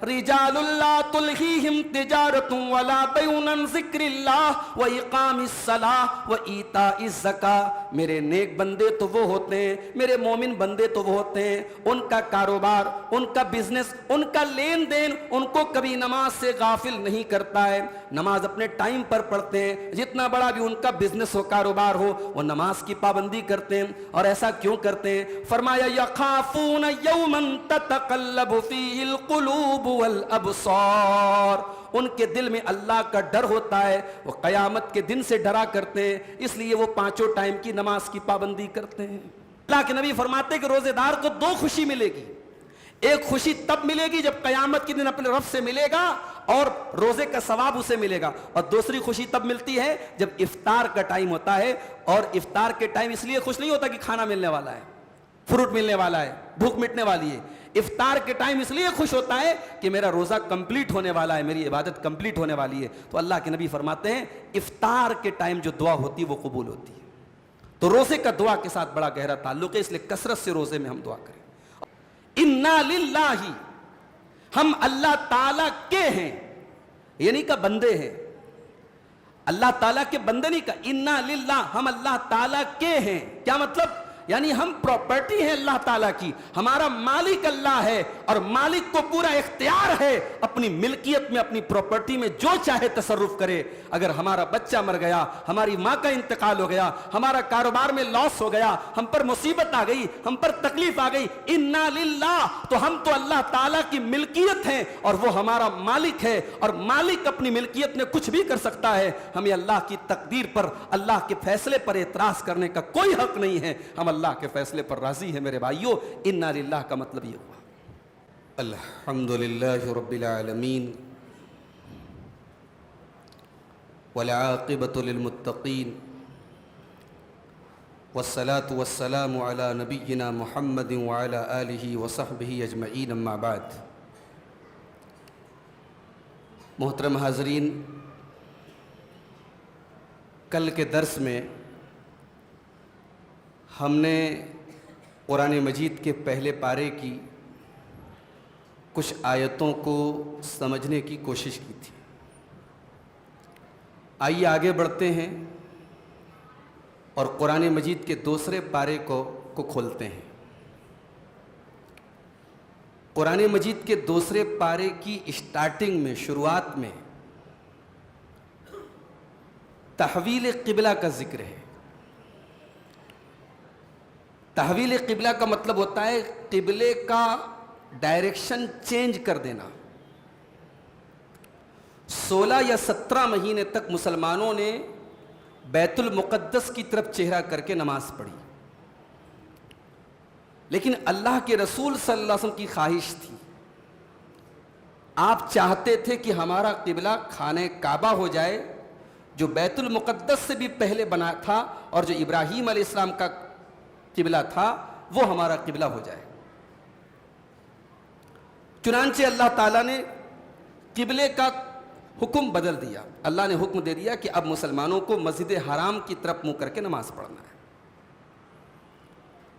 رجال لا تلہیہم تجارت ولا بیع عن ذکر اللہ واقام الصلاۃ وایتاء الزکاۃ. میرے نیک بندے تو وہ ہوتے ہیں, میرے مومن بندے تو وہ ہوتے ہیں, ان کا کاروبار, ان کا بزنس, ان کا لین دین ان کو کبھی نماز سے غافل نہیں کرتا ہے. نماز اپنے ٹائم پر پڑھتے ہیں, جتنا بڑا بھی ان کا بزنس ہو, کاروبار ہو, وہ نماز کی پابندی کرتے ہیں. اور ایسا کیوں کرتے ہیں؟ فرمایا یخافون یوما تتقلب فیہ القلوب والابصار. ان کے دل میں اللہ کا ڈر ہوتا ہے, وہ قیامت کے دن سے ڈرا کرتے ہیں, اس لیے وہ پانچوں ٹائم کی نماز کی پابندی کرتے ہیں. اللہ کے نبی فرماتے ہیں کہ روزے دار کو دو خوشی ملے گی. ایک خوشی تب ملے گی جب قیامت کے دن اپنے رب سے ملے گا اور روزے کا ثواب اسے ملے گا, اور دوسری خوشی تب ملتی ہے جب افطار کا ٹائم ہوتا ہے. اور افطار کے ٹائم اس لیے خوش نہیں ہوتا کہ کھانا ملنے والا ہے, فروٹ ملنے والا ہے, بھوک مٹنے والی ہے. افطار کے ٹائم اس لیے خوش ہوتا ہے کہ میرا روزہ کمپلیٹ ہونے والا ہے, میری عبادت کمپلیٹ ہونے والی ہے. تو اللہ کے نبی فرماتے ہیں افطار کے ٹائم جو دعا ہوتی ہے وہ قبول ہوتی ہے. تو روزے کا دعا کے ساتھ بڑا گہرا تعلق ہے, اس لیے کثرت سے روزے میں ہم دعا کریں. انا للہ, ہم اللہ تعالیٰ کے ہیں, یعنی کہ بندے ہیں. اللہ تعالیٰ کے بندے نہیں کہا, انا للہ, ہم اللہ تعالیٰ کے ہیں. کیا مطلب؟ یعنی ہم پراپرٹی ہیں اللہ تعالیٰ کی, ہمارا مالک اللہ ہے, اور مالک کو پورا اختیار ہے اپنی ملکیت میں, اپنی پراپرٹی میں جو چاہے تصرف کرے. اگر ہمارا بچہ مر گیا, ہماری ماں کا انتقال ہو گیا, ہمارا کاروبار میں لاس ہو گیا, ہم پر مصیبت آ گئی, ہم پر تکلیف آ گئی, انا للہ, تو ہم تو اللہ تعالیٰ کی ملکیت ہیں اور وہ ہمارا مالک ہے, اور مالک اپنی ملکیت میں کچھ بھی کر سکتا ہے. ہمیں اللہ کی تقدیر پر, اللہ کے فیصلے پر اعتراض کرنے کا کوئی حق نہیں ہے. ہم اللہ کے فیصلے پر راضی ہے. میرے بھائیو, انا للہ کا مطلب یہ ہوا. الحمدللہ رب العالمین والعاقبۃ للمتقین والصلاة والسلام علی نبینا محمد وعلی آلہ وصحبہ اجمعین, اما بعد. محترم حاضرین, کل کے درس میں ہم نے قرآن مجید کے پہلے پارے کی کچھ آیتوں کو سمجھنے کی کوشش کی تھی. آئیے آگے بڑھتے ہیں اور قرآن مجید کے دوسرے پارے کو کھولتے ہیں. قرآن مجید کے دوسرے پارے کی اسٹارٹنگ میں, شروعات میں تحویل قبلہ کا ذکر ہے. تحویل قبلہ کا مطلب ہوتا ہے قبلے کا ڈائریکشن چینج کر دینا. 16 یا 17 مہینے تک مسلمانوں نے بیت المقدس کی طرف چہرہ کر کے نماز پڑھی, لیکن اللہ کے رسول صلی اللہ علیہ وسلم کی خواہش تھی, آپ چاہتے تھے کہ ہمارا قبلہ خانہ کعبہ ہو جائے, جو بیت المقدس سے بھی پہلے بنا تھا اور جو ابراہیم علیہ السلام کا قبلہ تھا وہ ہمارا قبلہ ہو جائے. چنانچہ اللہ تعالیٰ نے قبلے کا حکم بدل دیا. اللہ نے حکم دے دیا کہ اب مسلمانوں کو مسجد حرام کی طرف منہ کر کے نماز پڑھنا ہے.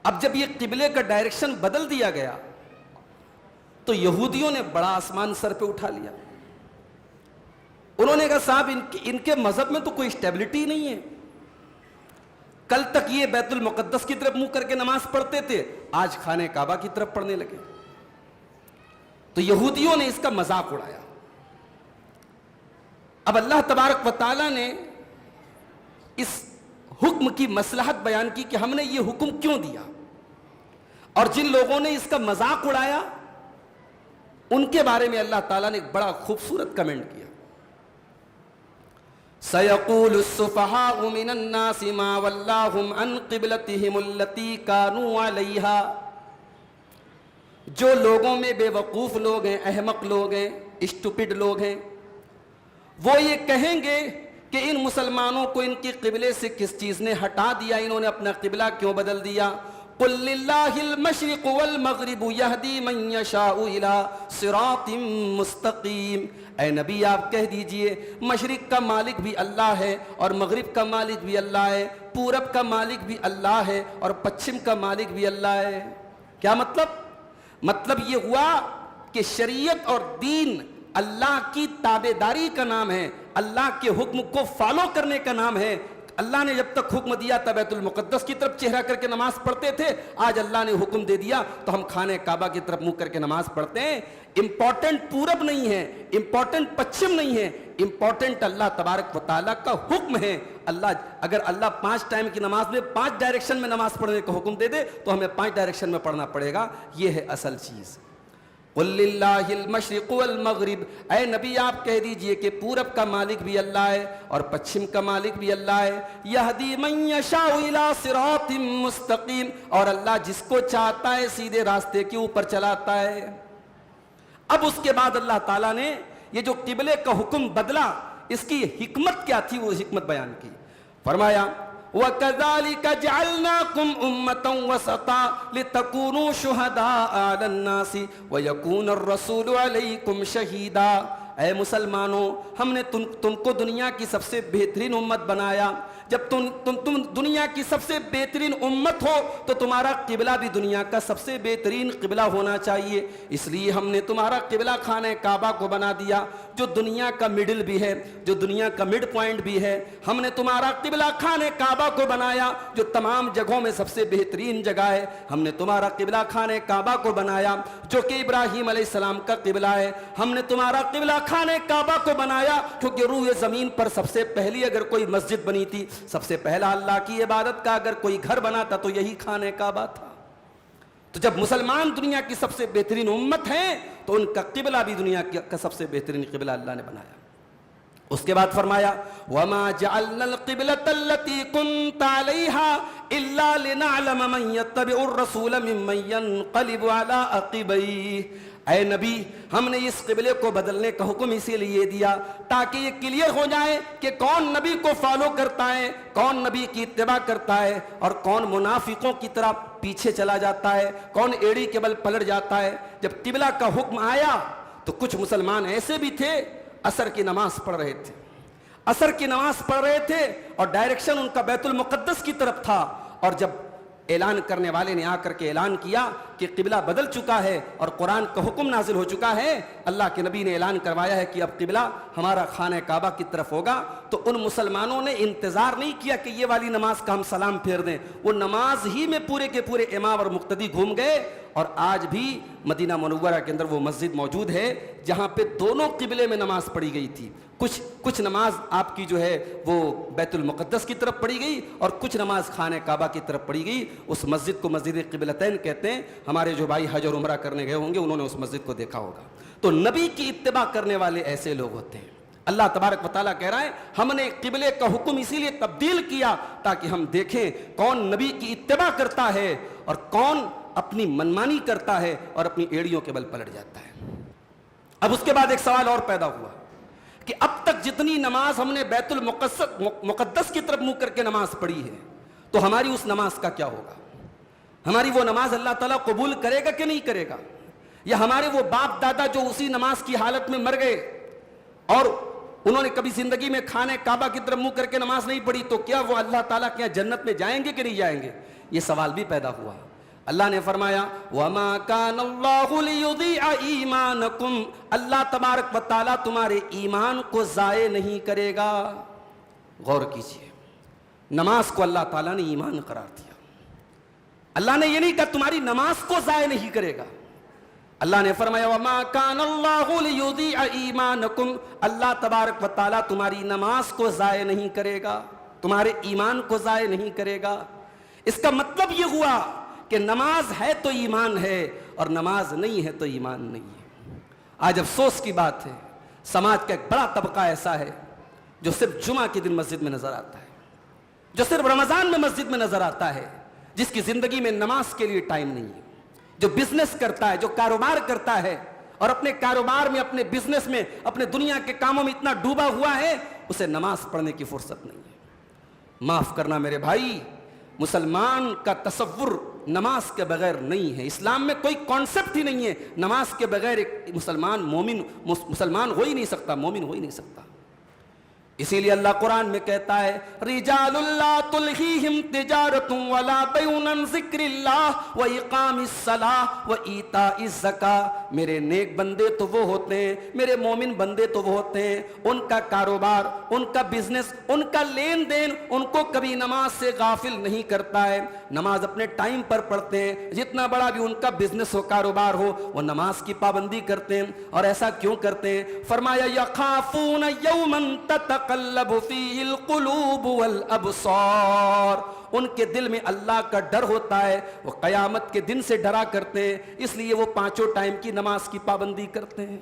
اب جب یہ قبلے کا ڈائریکشن بدل دیا گیا تو یہودیوں نے بڑا آسمان سر پہ اٹھا لیا. انہوں نے کہا صاحب ان کے مذہب میں تو کوئی اسٹیبلٹی نہیں ہے. کل تک یہ بیت المقدس کی طرف منہ کر کے نماز پڑھتے تھے, آج خانہ کعبہ کی طرف پڑھنے لگے. تو یہودیوں نے اس کا مذاق اڑایا. اب اللہ تبارک و تعالیٰ نے اس حکم کی مصلحت بیان کی کہ ہم نے یہ حکم کیوں دیا, اور جن لوگوں نے اس کا مذاق اڑایا ان کے بارے میں اللہ تعالیٰ نے ایک بڑا خوبصورت کمنٹ کیا. سَيَقُولُ السُّفَهَاءُ مِنَ النَّاسِ مَا وَلَّاهُمْ عَنْ قِبْلَتِهِمُ الَّتِي كَانُوا عَلَيْهَا, جو لوگوں میں بے وقوف لوگ ہیں, احمق لوگ ہیں, اسٹوپڈ لوگ ہیں, وہ یہ کہیں گے کہ ان مسلمانوں کو ان کی قبلے سے کس چیز نے ہٹا دیا, انہوں نے اپنا قبلہ کیوں بدل دیا. قُلْ لِلَّهِ الْمَشْرِقُ وَالْمَغْرِبُ يَهْدِي مَنْ يَشَاءُ إِلَىٰ صِرَاطٍ مُسْتَقِيمٍ. اے نبی آپ کہہ دیجئے مشرق کا مالک بھی اللہ ہے اور مغرب کا مالک بھی اللہ ہے, پورب کا مالک بھی اللہ ہے اور پچھم کا مالک بھی اللہ ہے. کیا مطلب یہ ہوا کہ شریعت اور دین اللہ کی تابعداری کا نام ہے، اللہ کے حکم کو فالو کرنے کا نام ہے۔ اللہ نے جب تک حکم دیا تھا بیت المقدس کی طرف چہرہ کر کے نماز پڑھتے تھے، آج اللہ نے حکم دے دیا تو ہم خانہ کعبہ کی طرف منہ کر کے نماز پڑھتے ہیں۔ امپورٹنٹ پورب نہیں ہے، امپورٹنٹ پچھم نہیں ہے، امپورٹنٹ اللہ تبارک و تعالیٰ کا حکم ہے۔ اگر اللہ 5 ٹائم کی نماز میں 5 ڈائریکشن میں نماز پڑھنے کا حکم دے دے تو ہمیں 5 ڈائریکشن میں پڑھنا پڑے گا، یہ ہے اصل چیز۔ قُلْ لِلَّهِ الْمَشْرِقُ وَالْمَغْرِبُ، اے نبی آپ کہہ دیجئے کہ پورب کا مالک بھی اللہ ہے اور پچھم کا مالک بھی اللہ ہے۔ يَهْدِي مَن يَشَاءُ إِلَىٰ صِرَاطٍ مُسْتَقِيمٍ، اور اللہ جس کو چاہتا ہے سیدھے راستے کے اوپر چلاتا ہے۔ اب اس کے بعد اللہ تعالیٰ نے یہ جو قبلے کا حکم بدلا، اس کی حکمت کیا تھی وہ حکمت بیان کی۔ فرمایا وَكَذَلِكَ جَعَلْنَاكُمْ أُمَّةً وَسَطًا لِتَكُونُوا شُهَدَاءَ عَلَى النَّاسِ وَيَكُونَ الرَّسُولُ عَلَيْكُمْ شَهِيدًا، اے مسلمانوں ہم نے تم کو دنیا کی سب سے بہترین امت بنایا۔ جب تم دنیا کی سب سے بہترین امت ہو تو تمہارا قبلہ بھی دنیا کا سب سے بہترین قبلہ ہونا چاہیے، اس لیے ہم نے تمہارا قبلہ خانہ کعبہ کو بنا دیا جو دنیا کا مڈل بھی ہے، جو دنیا کا مڈ پوائنٹ بھی ہے۔ ہم نے تمہارا قبلہ خانہ کعبہ کو بنایا جو تمام جگہوں میں سب سے بہترین جگہ ہے۔ ہم نے تمہارا قبلہ خانہ کعبہ کو بنایا جو کہ ابراہیم علیہ السلام کا قبلہ ہے۔ ہم نے تمہارا قبلہ خانہ کعبہ کو بنایا کیونکہ روح زمین پر سب سے پہلی اگر کوئی مسجد بنی تھی، سب سے پہلا اللہ کی عبادت کا اگر کوئی گھر بنا تھا تو یہی خانہ کعبہ تھا۔ تو جب مسلمان دنیا کی سب سے بہترین امت ہیں تو ان کا قبلہ بھی دنیا کا سب سے بہترین قبلہ اللہ نے بنایا۔ اس کے بعد فرمایا وَمَا جَعَلْنَا الْقِبْلَةَ الَّتِي كُنْتَ عَلَيْهَا إِلَّا لِنَعْلَمَ مَنْ يَتَّبِعُ الرَّسُولَ مِمَّنْ يَنْقَلِبُ عَلَىٰ عَقِبَيْهِ، اے نبی ہم نے اس قبلے کو بدلنے کا حکم اسی لیے دیا تاکہ یہ کلیئر ہو جائے کہ کون نبی کو فالو کرتا ہے، کون نبی کی اتباع کرتا ہے اور کون منافقوں کی طرح پیچھے چلا جاتا ہے، کون ایڑی کے بل پلٹ جاتا ہے۔ جب قبلہ کا حکم آیا تو کچھ مسلمان ایسے بھی تھے عصر کی نماز پڑھ رہے تھے، عصر کی نماز پڑھ رہے تھے اور ڈائریکشن ان کا بیت المقدس کی طرف تھا، اور جب اعلان کرنے والے نے آ کر کے اعلان کیا کہ قبلہ بدل چکا ہے اور قرآن کا حکم نازل ہو چکا ہے، اللہ کے نبی نے اعلان کروایا ہے کہ اب قبلہ ہمارا خانہ کعبہ کی طرف ہوگا، تو ان مسلمانوں نے انتظار نہیں کیا کہ یہ والی نماز کا ہم سلام پھیر دیں، وہ نماز ہی میں پورے کے پورے امام اور مقتدی گھوم گئے۔ اور آج بھی مدینہ منورہ کے اندر وہ مسجد موجود ہے جہاں پہ دونوں قبلے میں نماز پڑھی گئی تھی، کچھ نماز آپ کی جو ہے وہ بیت المقدس کی طرف پڑھی گئی اور کچھ نماز خانہ کعبہ کی طرف پڑھی گئی۔ اس مسجد کو مسجد قبلتین کہتے ہیں۔ ہمارے جو بھائی حج اور عمرہ کرنے گئے ہوں گے انہوں نے اس مسجد کو دیکھا ہوگا۔ تو نبی کی اتباع کرنے والے ایسے لوگ ہوتے ہیں۔ اللہ تبارک و تعالیٰ کہہ رہا ہے ہم نے قبلے کا حکم اسی لیے تبدیل کیا تاکہ ہم دیکھیں کون نبی کی اتباع کرتا ہے اور کون اپنی منمانی کرتا ہے اور اپنی ایڑیوں کے بل پلٹ جاتا ہے۔ اب اس کے بعد ایک سوال اور پیدا ہوا کہ اب تک جتنی نماز ہم نے بیت المقدس کی طرف منہ کر کے نماز پڑھی ہے تو ہماری اس نماز کا کیا ہوگا؟ ہماری وہ نماز اللہ تعالیٰ قبول کرے گا کہ نہیں کرے گا؟ یا ہمارے وہ باپ دادا جو اسی نماز کی حالت میں مر گئے اور انہوں نے کبھی زندگی میں خانہ کعبہ کی طرف منہ کر کے نماز نہیں پڑھی تو کیا وہ اللہ تعالیٰ کے جنت میں جائیں گے کہ نہیں جائیں گے؟ یہ سوال بھی پیدا ہوا۔ اللہ نے فرمایا وَمَا كَانَ اللَّهُ لِيُضِيعَ إِيمَانَكُمْ، اللہ تبارک و تعالیٰ تمہارے ایمان کو ضائع نہیں کرے گا۔ غور کیجئے، نماز کو اللہ تعالیٰ نے ایمان قرار دیا۔ اللہ نے یہ نہیں کہا تمہاری نماز کو ضائع نہیں کرے گا، اللہ نے فرمایا وَمَا كَانَ اللَّهُ لِيُضِيعَ إِيمَانَكُمْ، اللہ تبارک و تعالیٰ تمہاری نماز کو ضائع نہیں کرے گا، تمہارے ایمان کو ضائع نہیں کرے گا۔ اس کا مطلب یہ ہوا کہ نماز ہے تو ایمان ہے اور نماز نہیں ہے تو ایمان نہیں ہے۔ آج افسوس کی بات ہے سماج کا ایک بڑا طبقہ ایسا ہے جو صرف جمعہ کے دن مسجد میں نظر آتا ہے، جو صرف رمضان میں مسجد میں نظر آتا ہے، جس کی زندگی میں نماز کے لیے ٹائم نہیں ہے، جو بزنس کرتا ہے، جو کاروبار کرتا ہے اور اپنے کاروبار میں، اپنے بزنس میں، اپنے دنیا کے کاموں میں اتنا ڈوبا ہوا ہے اسے نماز پڑھنے کی فرصت نہیں ہے۔ معاف کرنا میرے بھائی، مسلمان کا تصور نماز کے بغیر نہیں ہے۔ اسلام میں کوئی کانسیپٹ ہی نہیں ہے نماز کے بغیر ایک مسلمان ہو ہی نہیں سکتا، مومن ہو ہی نہیں سکتا۔ اسی لیے اللہ قرآن میں کہتا ہے رجال لا تلہیہم تجارت ولا بیع عن ذکر اللہ و اقام الصلاۃ و ایتاء الزکاۃ، میرے نیک بندے تو وہ ہوتے ہیں, میرے مومن بندے تو وہ ہوتے ہیں, ان کا کاروبار, ان کا بزنس, ان کا لین دین ان کو کبھی نماز سے غافل نہیں کرتا ہے. نماز اپنے ٹائم پر پڑھتے ہیں, جتنا بڑا بھی ان کا بزنس ہو, کاروبار ہو, وہ نماز کی پابندی کرتے ہیں. اور ایسا کیوں کرتے ہیں؟ فرمایا یخافون یوما تتقلب فیہ القلوب والابصار, ان کے دل میں اللہ کا ڈر ہوتا ہے, وہ قیامت کے دن سے ڈرا کرتے ہیں, اس لیے وہ پانچوں ٹائم کی نماز کی پابندی کرتے ہیں.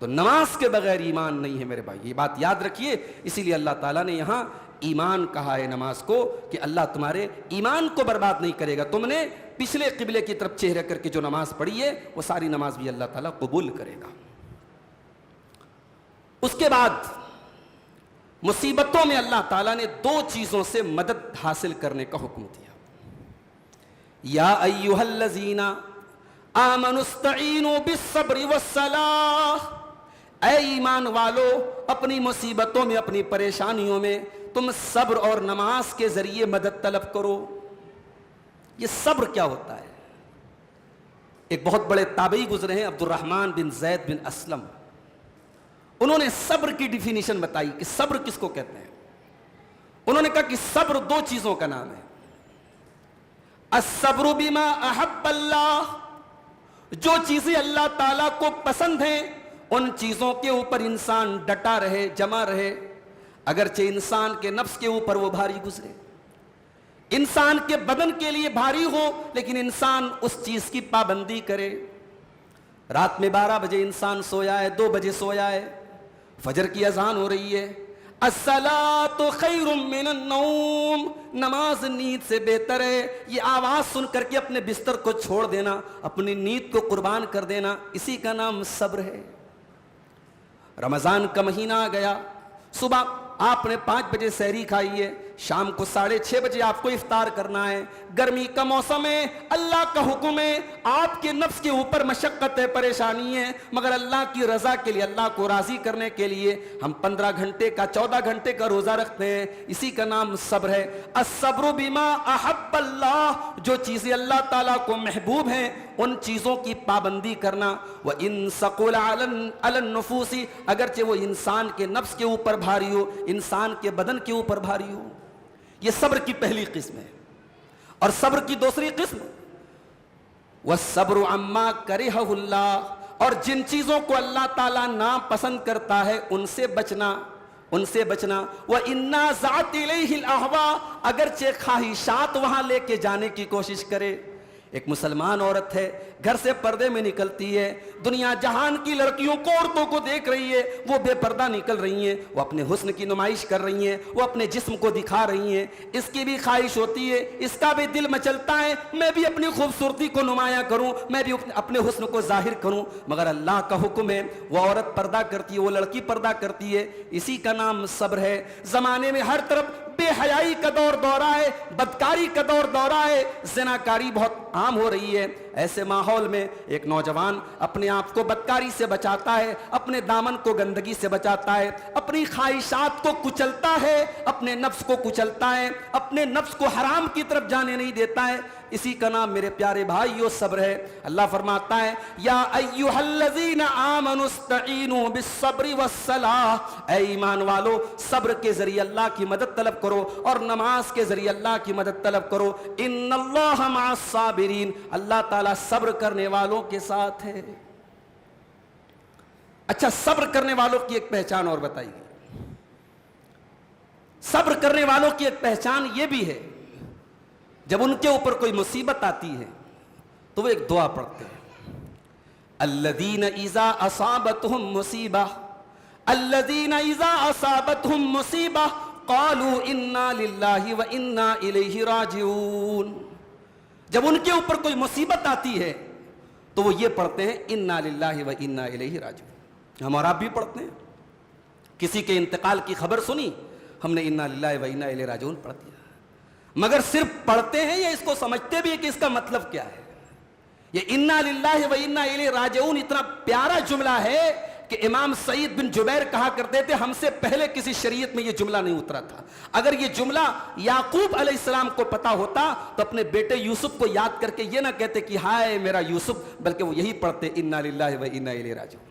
تو نماز کے بغیر ایمان نہیں ہے میرے بھائی, یہ بات یاد رکھیے. اسی لیے اللہ تعالیٰ نے یہاں ایمان کہا ہے نماز کو, کہ اللہ تمہارے ایمان کو برباد نہیں کرے گا. تم نے پچھلے قبلے کی طرف چہرہ کر کے جو نماز پڑھی ہے وہ ساری نماز بھی اللہ تعالیٰ قبول کرے گا. اس کے بعد مصیبتوں میں اللہ تعالیٰ نے دو چیزوں سے مدد حاصل کرنے کا حکم دیا. یا ایھا الذین آمنوا استعینوا بالصبر والصلاۃ, اے ایمان والو اپنی مصیبتوں میں, اپنی پریشانیوں میں تم صبر اور نماز کے ذریعے مدد طلب کرو. یہ صبر کیا ہوتا ہے؟ ایک بہت بڑے تابعی گزرے ہیں, عبد الرحمن بن زید بن اسلم, انہوں نے صبر کی ڈیفینیشن بتائی کہ صبر کس کو کہتے ہیں. انہوں نے کہا کہ صبر دو چیزوں کا نام ہے. الصبر بما احب اللہ, جو چیزیں اللہ تعالیٰ کو پسند ہیں ان چیزوں کے اوپر انسان ڈٹا رہے, جمع رہے, اگرچہ انسان کے نفس کے اوپر وہ بھاری گزرے, انسان کے بدن کے لیے بھاری ہو, لیکن انسان اس چیز کی پابندی کرے. رات میں 12 بجے انسان سویا ہے, 2 بجے سویا ہے, فجر کی اذان ہو رہی ہے, الصلاۃ خیر من النوم, نماز نیند سے بہتر ہے. یہ آواز سن کر کے اپنے بستر کو چھوڑ دینا, اپنی نیند کو قربان کر دینا, اسی کا نام صبر ہے. رمضان کا مہینہ آ گیا, صبح آپ نے 5 بجے سحری کھائی ہے, شام کو 6:30 بجے آپ کو افطار کرنا ہے. گرمی کا موسم ہے, اللہ کا حکم ہے, آپ کے نفس کے اوپر مشقت ہے, پریشانی ہے, مگر اللہ کی رضا کے لیے, اللہ کو راضی کرنے کے لیے ہم 15 گھنٹے کا 14 گھنٹے کا روزہ رکھتے ہیں. اسی کا نام صبر ہے. الصبر بما احب اللہ, جو چیزیں اللہ تعالیٰ کو محبوب ہیں ان چیزوں کی پابندی کرنا. وَإِن ثَقُلَ عَلَى النُّفُوسِ, اگرچہ وہ انسان کے نفس کے اوپر بھاری ہو, انسان کے بدن کے اوپر بھاری ہو. یہ صبر کی پہلی قسم ہے. اور صبر کی دوسری قسم وَالصَّبْرُ عَمَّا كَرِهَهُ اللَّهُ, اور جن چیزوں کو اللہ تعالیٰ ناپسند کرتا ہے ان سے بچنا, ان سے بچنا. وَإِنَّازَعَتْ إِلَيْهِ الْأَهْوَاءُ, اگرچہ خواہشات وہاں لے کے جانے کی کوشش کرے. ایک مسلمان عورت ہے, گھر سے پردے میں نکلتی ہے, دنیا جہان کی لڑکیوں کو, عورتوں کو دیکھ رہی ہے, وہ بے پردہ نکل رہی ہیں, وہ اپنے حسن کی نمائش کر رہی ہیں, وہ اپنے جسم کو دکھا رہی ہیں. اس کی بھی خواہش ہوتی ہے, اس کا بھی دل مچلتا ہے, میں بھی اپنی خوبصورتی کو نمایاں کروں, میں بھی اپنے حسن کو ظاہر کروں. مگر اللہ کا حکم ہے, وہ عورت پردہ کرتی ہے, وہ لڑکی پردہ کرتی ہے. اسی کا نام صبر ہے. زمانے میں ہر طرف بے حیائی کا دور ہے, بدکاری کا دور ہے, زناکاری بہت عام ہو رہی ہے. ایسے ماحول میں ایک نوجوان اپنے آپ کو بدکاری سے بچاتا ہے, اپنے دامن کو گندگی سے بچاتا ہے, اپنی خواہشات کو کچلتا ہے, اپنے نفس کو کچلتا ہے, اپنے نفس کو حرام کی طرف جانے نہیں دیتا ہے. اسی کا نام میرے پیارے بھائیو صبر ہے. اللہ فرماتا ہے یا ایھا الذین آمنوا استعینوا بالصبر والصلاۃ, اے ایمان والو صبر کے ذریعے اللہ کی مدد طلب کرو اور نماز کے ذریعے اللہ کی مدد طلب کرو. ان اللہ مع الصابرین, اللہ تعالیٰ صبر کرنے والوں کے ساتھ ہے. اچھا, صبر کرنے والوں کی ایک پہچان اور بتائیے. صبر کرنے والوں کی ایک پہچان یہ بھی ہے, جب ان کے اوپر کوئی مصیبت آتی ہے تو وہ ایک دعا پڑھتے ہیں, الذین اذا اصابتہم مصیبہ, الذین اذا اصابتہم مصیبہ قالوا انا للہ و انا الیہ راجعون. جب ان کے اوپر کوئی مصیبت آتی ہے تو وہ یہ پڑھتے ہیں انا للہ و انا الیہ راجعون. ہم اور آپ بھی پڑھتے ہیں, کسی کے انتقال کی خبر سنی, ہم نے انا للہ و انا الیہ راجعون پڑھ دیا. مگر صرف پڑھتے ہیں یا اس کو سمجھتے بھی ہیں کہ اس کا مطلب کیا ہے؟ یہ انا للہ و انا الیہ راجعون اتنا پیارا جملہ ہے کہ امام سعید بن جبیر کہا کرتے تھے ہم سے پہلے کسی شریعت میں یہ جملہ نہیں اترا تھا. اگر یہ جملہ یعقوب علیہ السلام کو پتا ہوتا تو اپنے بیٹے یوسف کو یاد کر کے یہ نہ کہتے کہ ہائے میرا یوسف, بلکہ وہ یہی پڑھتے انا للہ و انا الیہ راجعون.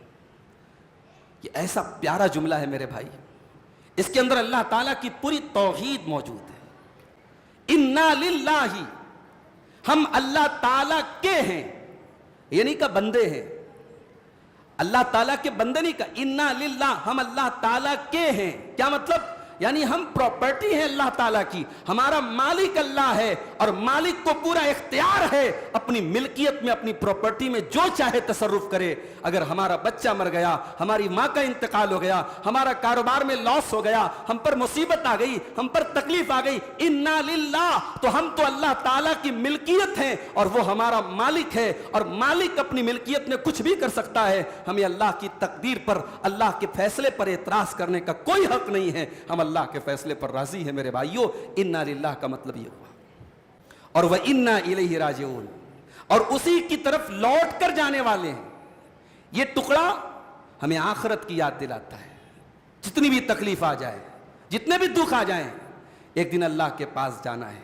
یہ ایسا پیارا جملہ ہے میرے بھائی, اس کے اندر اللہ تعالیٰ کی پوری توحید موجود ہے. انا للہ, ہم اللہ تعالیٰ کے ہیں, یہ نہیں کہ بندے ہیں, اللہ تعالیٰ کے بندے نہیں کہا, انا للہ, ہم اللہ تعالیٰ کے ہیں. کیا مطلب؟ یعنی ہم پراپرٹی ہیں اللہ تعالیٰ کی, ہمارا مالک اللہ ہے, اور مالک کو پورا اختیار ہے اپنی ملکیت میں, اپنی پراپرٹی میں جو چاہے تصرف کرے. اگر ہمارا بچہ مر گیا, ہماری ماں کا انتقال ہو گیا, ہمارا کاروبار میں لاس ہو گیا, ہم پر مصیبت آ گئی, ہم پر تکلیف آ گئی, انا للہ, تو ہم تو اللہ تعالیٰ کی ملکیت ہیں اور وہ ہمارا مالک ہے, اور مالک اپنی ملکیت میں کچھ بھی کر سکتا ہے. ہمیں اللہ کی تقدیر پر, اللہ کے فیصلے پر اعتراض کرنے کا کوئی حق نہیں ہے. ہم اللہ کے فیصلے پر راضی ہیں میرے بھائیوں. انا للہ کا مطلب یہ ہوا, اور وہ انا الیہ راجعون, اور اسی کی طرف لوٹ کر جانے والے ہیں. یہ ٹکڑا ہمیں آخرت کی یاد دلاتا ہے. جتنی بھی تکلیف آ جائے, جتنے بھی دکھ آ جائیں, ایک دن اللہ کے پاس جانا ہے.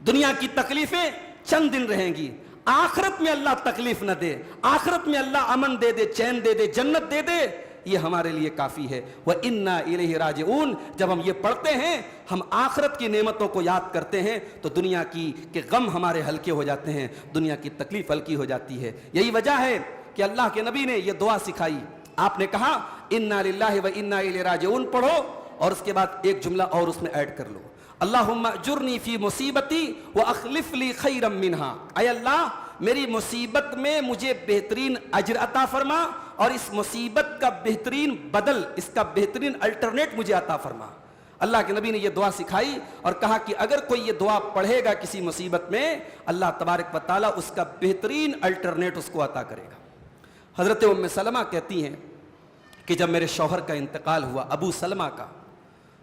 دنیا کی تکلیفیں چند دن رہیں گی, آخرت میں اللہ تکلیف نہ دے, آخرت میں اللہ امن دے دے, چین دے دے, جنت دے دے, یہ ہمارے لیے کافی ہے. وَإِنَّا إِلَيْهِ رَاجِعُونَ, جب ہم یہ پڑھتے ہیں, ہم آخرت کی نعمتوں کو یاد کرتے ہیں, تو دنیا کی کہ غم ہمارے ہلکے ہو جاتے ہیں, دنیا کی تکلیف ہلکی ہو جاتی ہے. یہی وجہ ہے کہ اللہ کے نبی نے یہ دعا سکھائی. آپ نے کہا اِنَّا لِلَّهِ وَإِنَّا إِلَيْهِ رَاجِعُونَ پڑھو, اور اس کے بعد ایک جملہ اور اس میں ایڈ کر لو, اللہم اجرنی فی مصیبتی واخلف لی خیرا منہا. اے اللہ, میری مصیبت میں مجھے بہترین اجر عطا فرما, اور اس مصیبت کا بہترین بدل, اس کا بہترین الٹرنیٹ مجھے عطا فرما. اللہ کے نبی نے یہ دعا سکھائی اور کہا کہ اگر کوئی یہ دعا پڑھے گا کسی مصیبت میں, اللہ تبارک و تعالیٰ اس کا بہترین الٹرنیٹ اس کو عطا کرے گا. حضرت ام سلمہ کہتی ہیں کہ جب میرے شوہر کا انتقال ہوا, ابو سلمہ کا,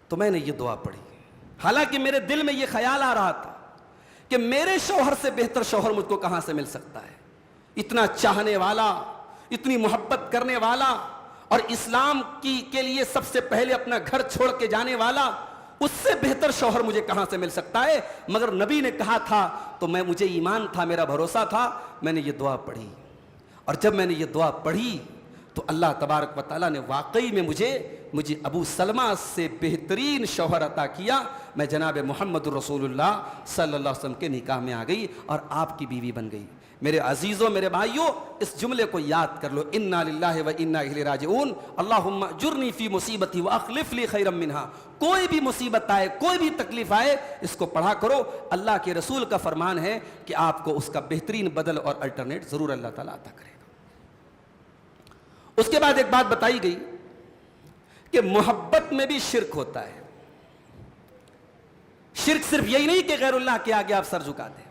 تو میں نے یہ دعا پڑھی. حالانکہ میرے دل میں یہ خیال آ رہا تھا کہ میرے شوہر سے بہتر شوہر مجھ کو کہاں سے مل سکتا ہے, اتنا چاہنے والا, اتنی محبت کرنے والا, اور اسلام کے لیے سب سے پہلے اپنا گھر چھوڑ کے جانے والا, اس سے بہتر شوہر مجھے کہاں سے مل سکتا ہے. مگر نبی نے کہا تھا تو مجھے ایمان تھا, میرا بھروسہ تھا, میں نے یہ دعا پڑھی. اور جب میں نے یہ دعا پڑھی تو اللہ تبارک و تعالیٰ نے واقعی میں مجھے ابو سلمہ سے بہترین شوہر عطا کیا. میں جناب محمد رسول اللہ صلی اللہ علیہ وسلم کے نکاح میں آ گئی اور آپ کی بیوی بن گئی. میرے عزیزوں, میرے بھائیوں, اس جملے کو یاد کر لو, انا للہ و انا الیہ راجعون, اللہم اجرنی فی مصیبتی واخلف لی خیرا منہا. کوئی بھی مصیبت آئے, کوئی بھی تکلیف آئے, اس کو پڑھا کرو. اللہ کے رسول کا فرمان ہے کہ آپ کو اس کا بہترین بدل اور الٹرنیٹ ضرور اللہ تعالیٰ عطا کرے گا. اس کے بعد ایک بات بتائی گئی کہ محبت میں بھی شرک ہوتا ہے. شرک صرف یہی نہیں کہ غیر اللہ کے آگے آپ سر جھکا دیں,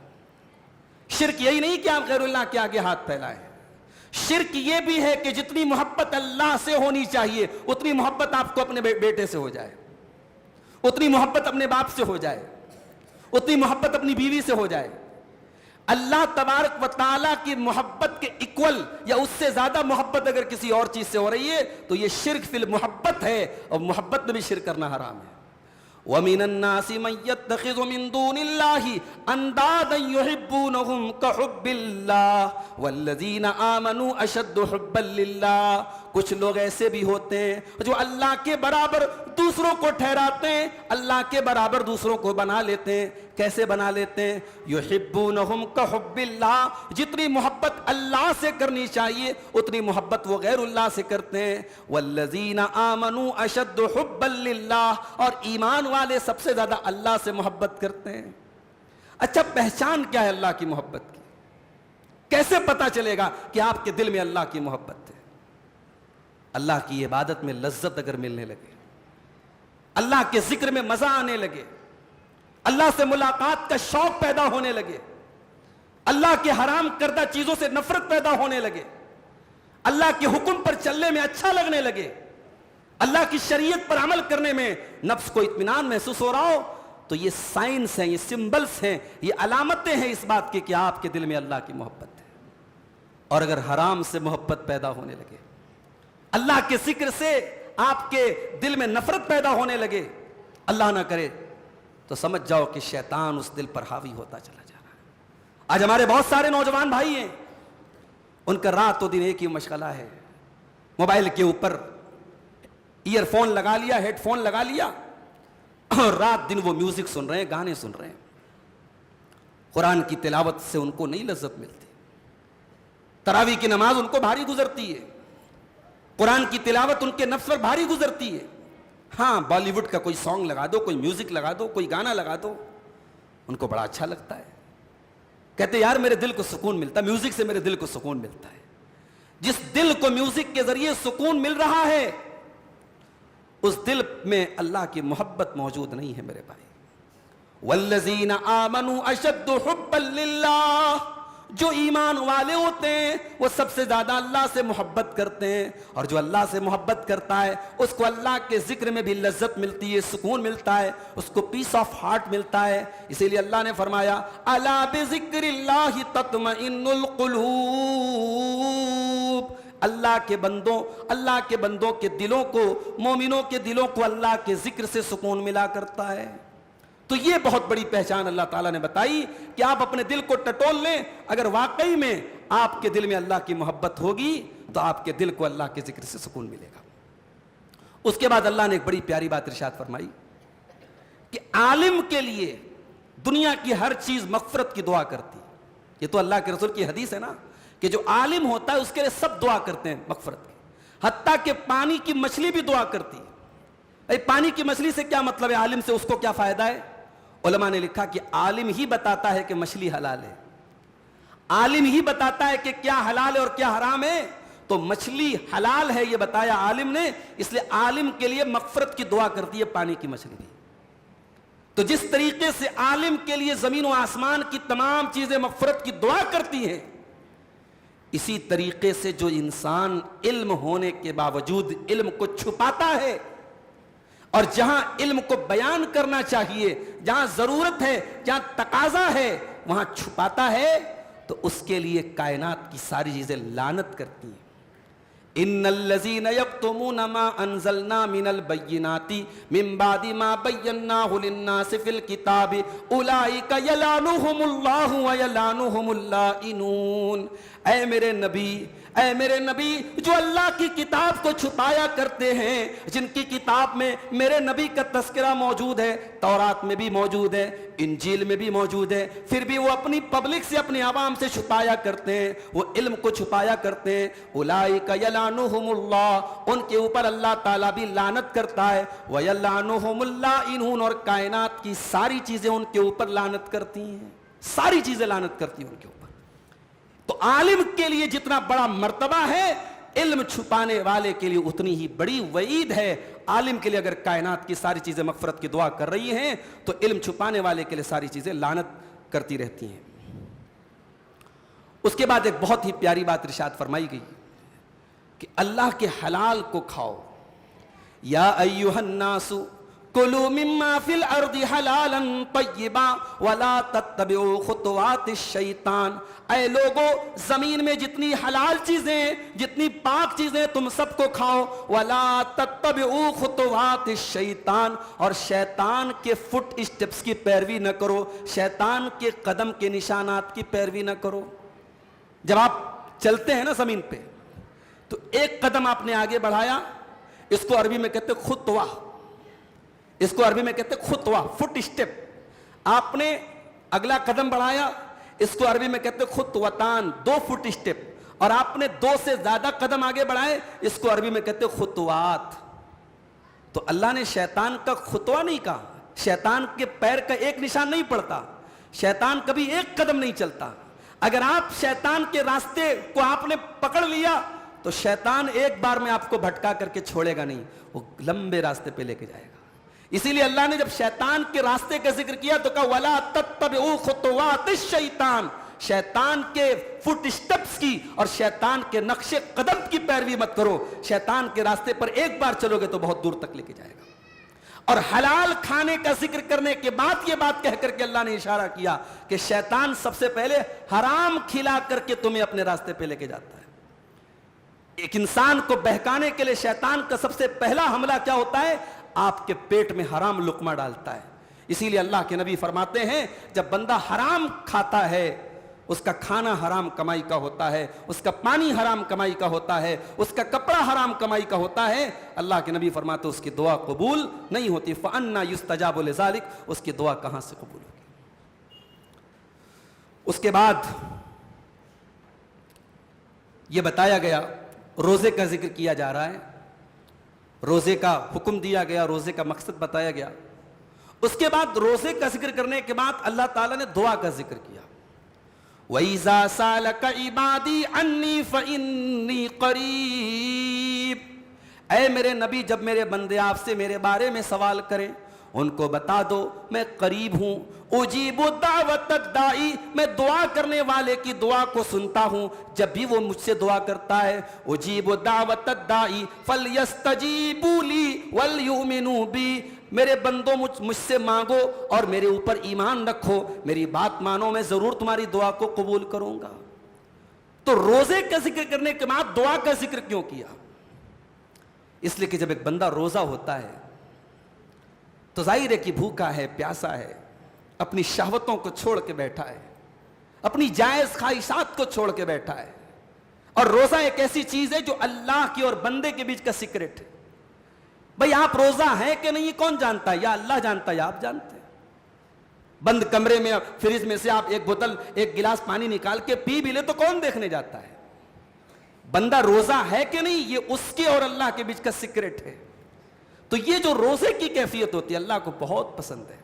شرک یہی نہیں کہ آپ غیر اللہ کے آگے ہاتھ پھیلائیں. شرک یہ بھی ہے کہ جتنی محبت اللہ سے ہونی چاہیے اتنی محبت آپ کو اپنے بیٹے سے ہو جائے, اتنی محبت اپنے باپ سے ہو جائے, اتنی محبت اپنی بیوی سے ہو جائے. اللہ تبارک و تعالیٰ کی محبت کے ایکول یا اس سے زیادہ محبت اگر کسی اور چیز سے ہو رہی ہے تو یہ شرک فی المحبت ہے, اور محبت میں بھی شرک کرنا حرام ہے. وَمِنَ النَّاسِ مَن يَتَّخِذُ مِن دُونِ اللَّهِ أَندَادًا يُحِبُّونَهُمْ كَحُبِّ اللَّهِ وَالَّذِينَ آمَنُوا أَشَدُّ حُبًّا لِلَّهِ. کچھ لوگ ایسے بھی ہوتے ہیں جو اللہ کے برابر دوسروں کو ٹھہراتے ہیں, اللہ کے برابر دوسروں کو بنا لیتے ہیں. کیسے بنا لیتے ہیں؟ یحبونہم کحب اللہ, جتنی محبت اللہ سے کرنی چاہیے اتنی محبت وہ غیر اللہ سے کرتے ہیں. والذین آمنوا اشد حبا للہ, اور ایمان والے سب سے زیادہ اللہ سے محبت کرتے ہیں. اچھا, پہچان کیا ہے اللہ کی محبت کی؟ کیسے پتا چلے گا کہ آپ کے دل میں اللہ کی محبت ہے؟ اللہ کی عبادت میں لذت اگر ملنے لگے, اللہ کے ذکر میں مزہ آنے لگے, اللہ سے ملاقات کا شوق پیدا ہونے لگے, اللہ کے حرام کردہ چیزوں سے نفرت پیدا ہونے لگے, اللہ کے حکم پر چلنے میں اچھا لگنے لگے, اللہ کی شریعت پر عمل کرنے میں نفس کو اطمینان محسوس ہو رہا ہو, تو یہ سائنس ہیں, یہ سمبلز ہیں, یہ علامتیں ہیں اس بات کی کہ آپ کے دل میں اللہ کی محبت ہے. اور اگر حرام سے محبت پیدا ہونے لگے, اللہ کے ذکر سے آپ کے دل میں نفرت پیدا ہونے لگے، اللہ نہ کرے، تو سمجھ جاؤ کہ شیطان اس دل پر حاوی ہوتا چلا جا رہا ہے۔ آج ہمارے بہت سارے نوجوان بھائی ہیں، ان کا رات و دن ایک ہی مشغلہ ہے، موبائل کے اوپر ایئر فون لگا لیا، ہیڈ فون لگا لیا، اور رات دن وہ میوزک سن رہے ہیں، گانے سن رہے ہیں۔ قرآن کی تلاوت سے ان کو نہیں لذت ملتی، تراویح کی نماز ان کو بھاری گزرتی ہے، قرآن کی تلاوت ان کے نفس پر بھاری گزرتی ہے۔ ہاں، بالی ووڈ کا کوئی سانگ لگا دو، کوئی میوزک لگا دو، کوئی گانا لگا دو، ان کو بڑا اچھا لگتا ہے، کہتے یار میرے دل کو سکون ملتا ہے، میوزک سے میرے دل کو سکون ملتا ہے۔ جس دل کو میوزک کے ذریعے سکون مل رہا ہے، اس دل میں اللہ کی محبت موجود نہیں ہے میرے بھائی۔ والذین آمنوا اشد حبا للہ، جو ایمان والے ہوتے ہیں وہ سب سے زیادہ اللہ سے محبت کرتے ہیں، اور جو اللہ سے محبت کرتا ہے اس کو اللہ کے ذکر میں بھی لذت ملتی ہے، سکون ملتا ہے، اس کو پیس آف ہارٹ ملتا ہے۔ اسی لیے اللہ نے فرمایا الا بذکر اللہ تطمئن القلوب، اللہ کے بندوں کے دلوں کو، مومنوں کے دلوں کو اللہ کے ذکر سے سکون ملا کرتا ہے۔ تو یہ بہت بڑی پہچان اللہ تعالیٰ نے بتائی کہ آپ اپنے دل کو ٹٹول لیں، اگر واقعی میں آپ کے دل میں اللہ کی محبت ہوگی تو آپ کے دل کو اللہ کے ذکر سے سکون ملے گا۔ اس کے بعد اللہ نے ایک بڑی پیاری بات ارشاد فرمائی کہ عالم کے لیے دنیا کی ہر چیز مغفرت کی دعا کرتی، یہ تو اللہ کے رسول کی حدیث ہے نا، کہ جو عالم ہوتا ہے اس کے لیے سب دعا کرتے ہیں مغفرت کی، حتیٰ کہ پانی کی مچھلی بھی دعا کرتی ہے۔ پانی کی مچھلی سے کیا مطلب ہے؟ عالم سے اس کو کیا فائدہ ہے؟ علماء نے لکھا کہ عالم ہی بتاتا ہے کہ مچھلی حلال ہے، عالم ہی بتاتا ہے کہ کیا حلال ہے اور کیا حرام ہے، تو مچھلی حلال ہے یہ بتایا عالم نے، اس لیے عالم کے لیے مغفرت کی دعا کرتی ہے پانی کی مچھلی بھی۔ تو جس طریقے سے عالم کے لیے زمین و آسمان کی تمام چیزیں مغفرت کی دعا کرتی ہیں، اسی طریقے سے جو انسان علم ہونے کے باوجود علم کو چھپاتا ہے، اور جہاں علم کو بیان کرنا چاہیے، جہاں ضرورت ہے، جہاں تقاضا ہے، وہاں چھپاتا ہے، تو اس کے لیے کائنات کی ساری چیزیں لعنت کرتی ہیں۔ ان الذين يكتمون ما انزلنا من البينات من بعد ما بيناه للناس في الكتاب اولئك يلعنهم الله ويلعنهم اللائنون۔ اے میرے نبی جو اللہ کی کتاب کو چھپایا کرتے ہیں، جن کی کتاب میں میرے نبی کا تذکرہ موجود ہے، تورات میں بھی موجود ہے، انجیل میں بھی موجود ہے، پھر بھی وہ اپنی پبلک سے، اپنے عوام سے چھپایا کرتے ہیں، وہ علم کو چھپایا کرتے ہیں، اولئک یلعنہم اللہ، ان کے اوپر اللہ تعالیٰ بھی لعنت کرتا ہے، ویلعنہم اللائنون، اور کائنات کی ساری چیزیں ان کے اوپر لعنت کرتی ہیں، ساری چیزیں لعنت کرتی ہیں ان کے اوپر۔ تو عالم کے لیے جتنا بڑا مرتبہ ہے، علم چھپانے والے کے لیے اتنی ہی بڑی وعید ہے۔ عالم کے لیے اگر کائنات کی ساری چیزیں مغفرت کی دعا کر رہی ہیں، تو علم چھپانے والے کے لیے ساری چیزیں لعنت کرتی رہتی ہیں۔ اس کے بعد ایک بہت ہی پیاری بات ارشاد فرمائی گئی کہ اللہ کے حلال کو کھاؤ۔ یا ایھا الناس کلوا مما فی الارض حلالا طیبا ولا تتبعوا خطوات الشیطان، اے لوگو زمین میں جتنی حلال چیزیں، جتنی پاک چیزیں تم سب کو کھاؤ، ولا تتبعوا خطوات الشیطان، اور شیطان کے فٹ اسٹیپس کی پیروی نہ کرو، شیطان کے قدم کے نشانات کی پیروی نہ کرو۔ جب آپ چلتے ہیں نا زمین پہ، تو ایک قدم آپ نے آگے بڑھایا، اس کو عربی میں کہتے خطوہ، اس کو عربی میں کہتے خطوہ، فٹ اسٹیپ۔ آپ نے اگلا قدم بڑھایا، اس کو عربی میں کہتے خطوتان، 2 فٹ اسٹیپ، اور آپ نے 2 سے زیادہ قدم آگے بڑھائے، اس کو عربی میں کہتے خطوات۔ تو اللہ نے شیطان کا خطوہ نہیں کہا، شیطان کے پیر کا ایک نشان نہیں پڑتا، شیطان کبھی ایک قدم نہیں چلتا۔ اگر آپ شیطان کے راستے کو آپ نے پکڑ لیا تو شیطان ایک بار میں آپ کو بھٹکا کر کے چھوڑے گا نہیں، وہ لمبے راستے پہ لے کے جائے گا۔ اسی لیے اللہ نے جب شیطان کے راستے کا ذکر کیا تو کہا وَلَا تَتَّبِعُوا خُطُوَاتِ الشَّیطان، شیطان کے فٹ اسٹیپس کی اور شیطان کے نقش قدم کی پیروی مت کرو، شیطان کے راستے پر ایک بار چلو گے تو بہت دور تک لے کے جائے گا۔ اور حلال کھانے کا ذکر کرنے کے بعد یہ بات کہہ کر کے اللہ نے اشارہ کیا کہ شیطان سب سے پہلے حرام کھلا کر کے تمہیں اپنے راستے پہ لے کے جاتا ہے۔ ایک انسان کو بہکانے کے لیے شیطان کا سب سے پہلا حملہ کیا ہوتا ہے؟ آپ کے پیٹ میں حرام لقمہ ڈالتا ہے. اسی لیے اللہ کے نبی فرماتے ہیں جب بندہ حرام کھاتا ہے، اس کا کھانا حرام کمائی کا ہوتا ہے، اس کا پانی حرام کمائی کا ہوتا ہے، اس کا کپڑا حرام کمائی کا ہوتا ہے، اللہ کے نبی فرماتے اس کی دعا قبول نہیں ہوتی. فَأَنَّا يُسْتَجَابُ لِذَلِكَ، اس کی دعا کہاں سے قبول ہوگی؟ اس کے بعد یہ بتایا گیا، روزے کا ذکر کیا جا رہا ہے، روزے کا حکم دیا گیا، روزے کا مقصد بتایا گیا. اس کے بعد روزے کا ذکر کرنے کے بعد اللہ تعالیٰ نے دعا کا ذکر کیا. وَإِذَا سَأَلَكَ عِبَادِي عَنِّي فَإِنِّي قَرِيبٌ، اے میرے نبی جب میرے بندے آپ سے میرے بارے میں سوال کریں ان کو بتا دو میں قریب ہوں. اجیب دعوت الداعی، میں دعا کرنے والے کی دعا کو سنتا ہوں جب بھی وہ مجھ سے دعا کرتا ہے. اجیب دعوت الداعی فلیستجیبوا لی ولیؤمنوا بی، میرے بندوں مجھ سے مانگو اور میرے اوپر ایمان رکھو، میری بات مانو، میں ضرور تمہاری دعا کو قبول کروں گا. تو روزے کا ذکر کرنے کے بعد دعا کا ذکر کیوں کیا؟ اس لیے کہ جب ایک بندہ روزہ ہوتا ہے تو ظاہر ہے کہ بھوکا ہے، پیاسا ہے، اپنی شہوتوں کو چھوڑ کے بیٹھا ہے، اپنی جائز خواہشات کو چھوڑ کے بیٹھا ہے. اور روزہ ایک ایسی چیز ہے جو اللہ کی اور بندے کے بیچ کا سیکرٹ ہے. بھئی آپ روزہ ہیں کہ نہیں کون جانتا ہے؟ یا اللہ جانتا ہے یا آپ جانتے ہیں. بند کمرے میں فریج میں سے آپ ایک بوتل ایک گلاس پانی نکال کے پی بھی لے تو کون دیکھنے جاتا ہے؟ بندہ روزہ ہے کہ نہیں یہ اس کے اور اللہ کے بیچ کا سیکرٹ ہے. تو یہ جو روزے کی کیفیت ہوتی ہے اللہ کو بہت پسند ہے.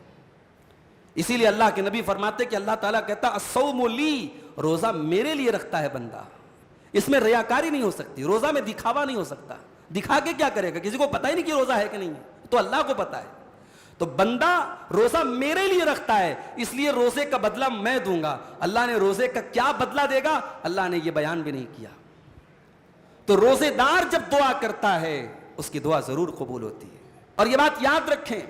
اسی لیے اللہ کے نبی فرماتے کہ اللہ تعالیٰ کہتا الصوم لی، روزہ میرے لیے رکھتا ہے بندہ، اس میں ریاکاری نہیں ہو سکتی، روزہ میں دکھاوا نہیں ہو سکتا. دکھا کے کیا کرے گا؟ کسی کو پتہ ہی نہیں کہ روزہ ہے کہ نہیں ہے، تو اللہ کو پتہ ہے. تو بندہ روزہ میرے لیے رکھتا ہے اس لیے روزے کا بدلہ میں دوں گا. اللہ نے روزے کا کیا بدلہ دے گا اللہ نے یہ بیان بھی نہیں کیا. تو روزے دار جب دعا کرتا ہے اس کی دعا ضرور قبول ہوتی ہے. اور یہ بات یاد رکھیں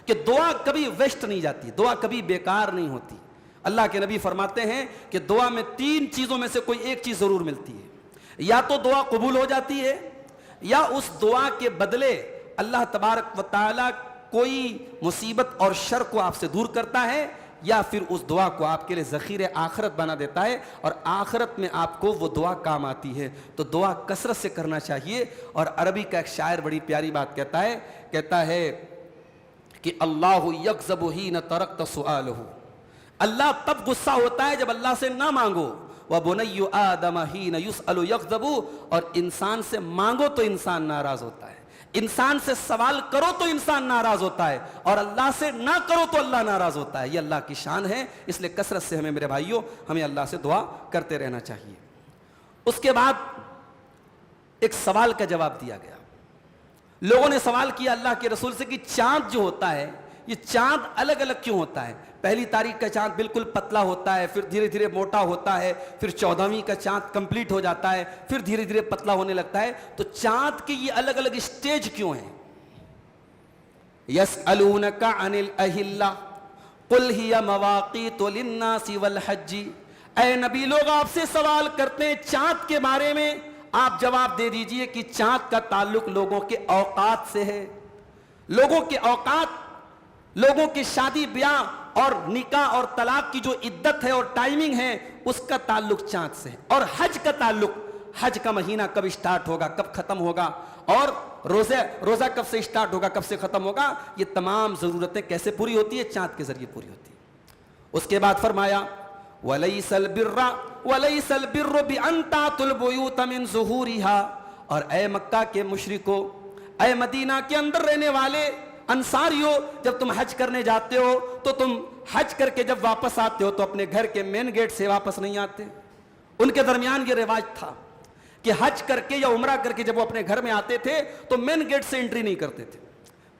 کہ دعا کبھی ویسٹ نہیں جاتی، دعا کبھی بیکار نہیں ہوتی. اللہ کے نبی فرماتے ہیں کہ دعا میں 3 چیزوں میں سے کوئی ایک چیز ضرور ملتی ہے. یا تو دعا قبول ہو جاتی ہے، یا اس دعا کے بدلے اللہ تبارک و تعالی کوئی مصیبت اور شر کو آپ سے دور کرتا ہے، یا پھر اس دعا کو آپ کے لیے ذخیرہ آخرت بنا دیتا ہے اور آخرت میں آپ کو وہ دعا کام آتی ہے. تو دعا کثرت سے کرنا چاہیے. اور عربی کا ایک شاعر بڑی پیاری بات کہتا ہے کہ اللہ یغضب حین ترکت سؤالہ، اللہ تب غصہ ہوتا ہے جب اللہ سے نہ مانگو. وبنی آدم حین یسأل یغضب، اور انسان سے مانگو تو انسان ناراض ہوتا ہے، انسان سے سوال کرو تو انسان ناراض ہوتا ہے، اور اللہ سے نہ کرو تو اللہ ناراض ہوتا ہے. یہ اللہ کی شان ہے. اس لیے کثرت سے ہمیں میرے بھائیوں ہمیں اللہ سے دعا کرتے رہنا چاہیے. اس کے بعد ایک سوال کا جواب دیا گیا. لوگوں نے سوال کیا اللہ کے رسول سے کہ چاند جو ہوتا ہے یہ چاند الگ الگ کیوں ہوتا ہے؟ پہلی تاریخ کا چاند بالکل پتلا ہوتا ہے، پھر دھیرے دھیرے موٹا ہوتا ہے، پھر 14ویں کا چاند کمپلیٹ ہو جاتا ہے، پھر دھیرے دھیرے پتلا ہونے لگتا ہے. تو چاند کے یہ الگ الگ اسٹیج کیوں ہیں؟ یسألونک عن الاہلہ قل ہی مواقیت للناس والحج، اے نبی لوگ آپ سے سوال کرتے ہیں چاند کے بارے میں، آپ جواب دے دیجئے کہ چاند کا تعلق لوگوں کے اوقات سے ہے. لوگوں کے اوقات، لوگوں کی شادی بیاہ اور نکاح اور طلاق کی جو عدت ہے اور ٹائمنگ ہے اس کا تعلق چاند سے ہے. اور حج کا تعلق، حج کا مہینہ کب اسٹارٹ ہوگا کب ختم ہوگا، اور روزہ کب سے اسٹارٹ ہوگا کب سے ختم ہوگا، یہ تمام ضرورتیں کیسے پوری ہوتی ہے؟ چاند کے ذریعے پوری ہوتی ہے. اس کے بعد فرمایا وَلَيْسَ الْبِرُّ بِأَن تَأْتُوا الْبُيُوتَ مِن ظُهُورِهَا، اور اے مکہ کے مشرکو، اے مدینہ کے اندر رہنے والے انصاریو، جب تم حج کرنے جاتے ہو تو تم حج کر کے جب واپس آتے ہو تو اپنے گھر کے مین گیٹ سے واپس نہیں آتے. ان کے درمیان یہ رواج تھا کہ حج کر کے یا عمرہ کر کے جب وہ اپنے گھر میں آتے تھے تو مین گیٹ سے انٹری نہیں کرتے تھے،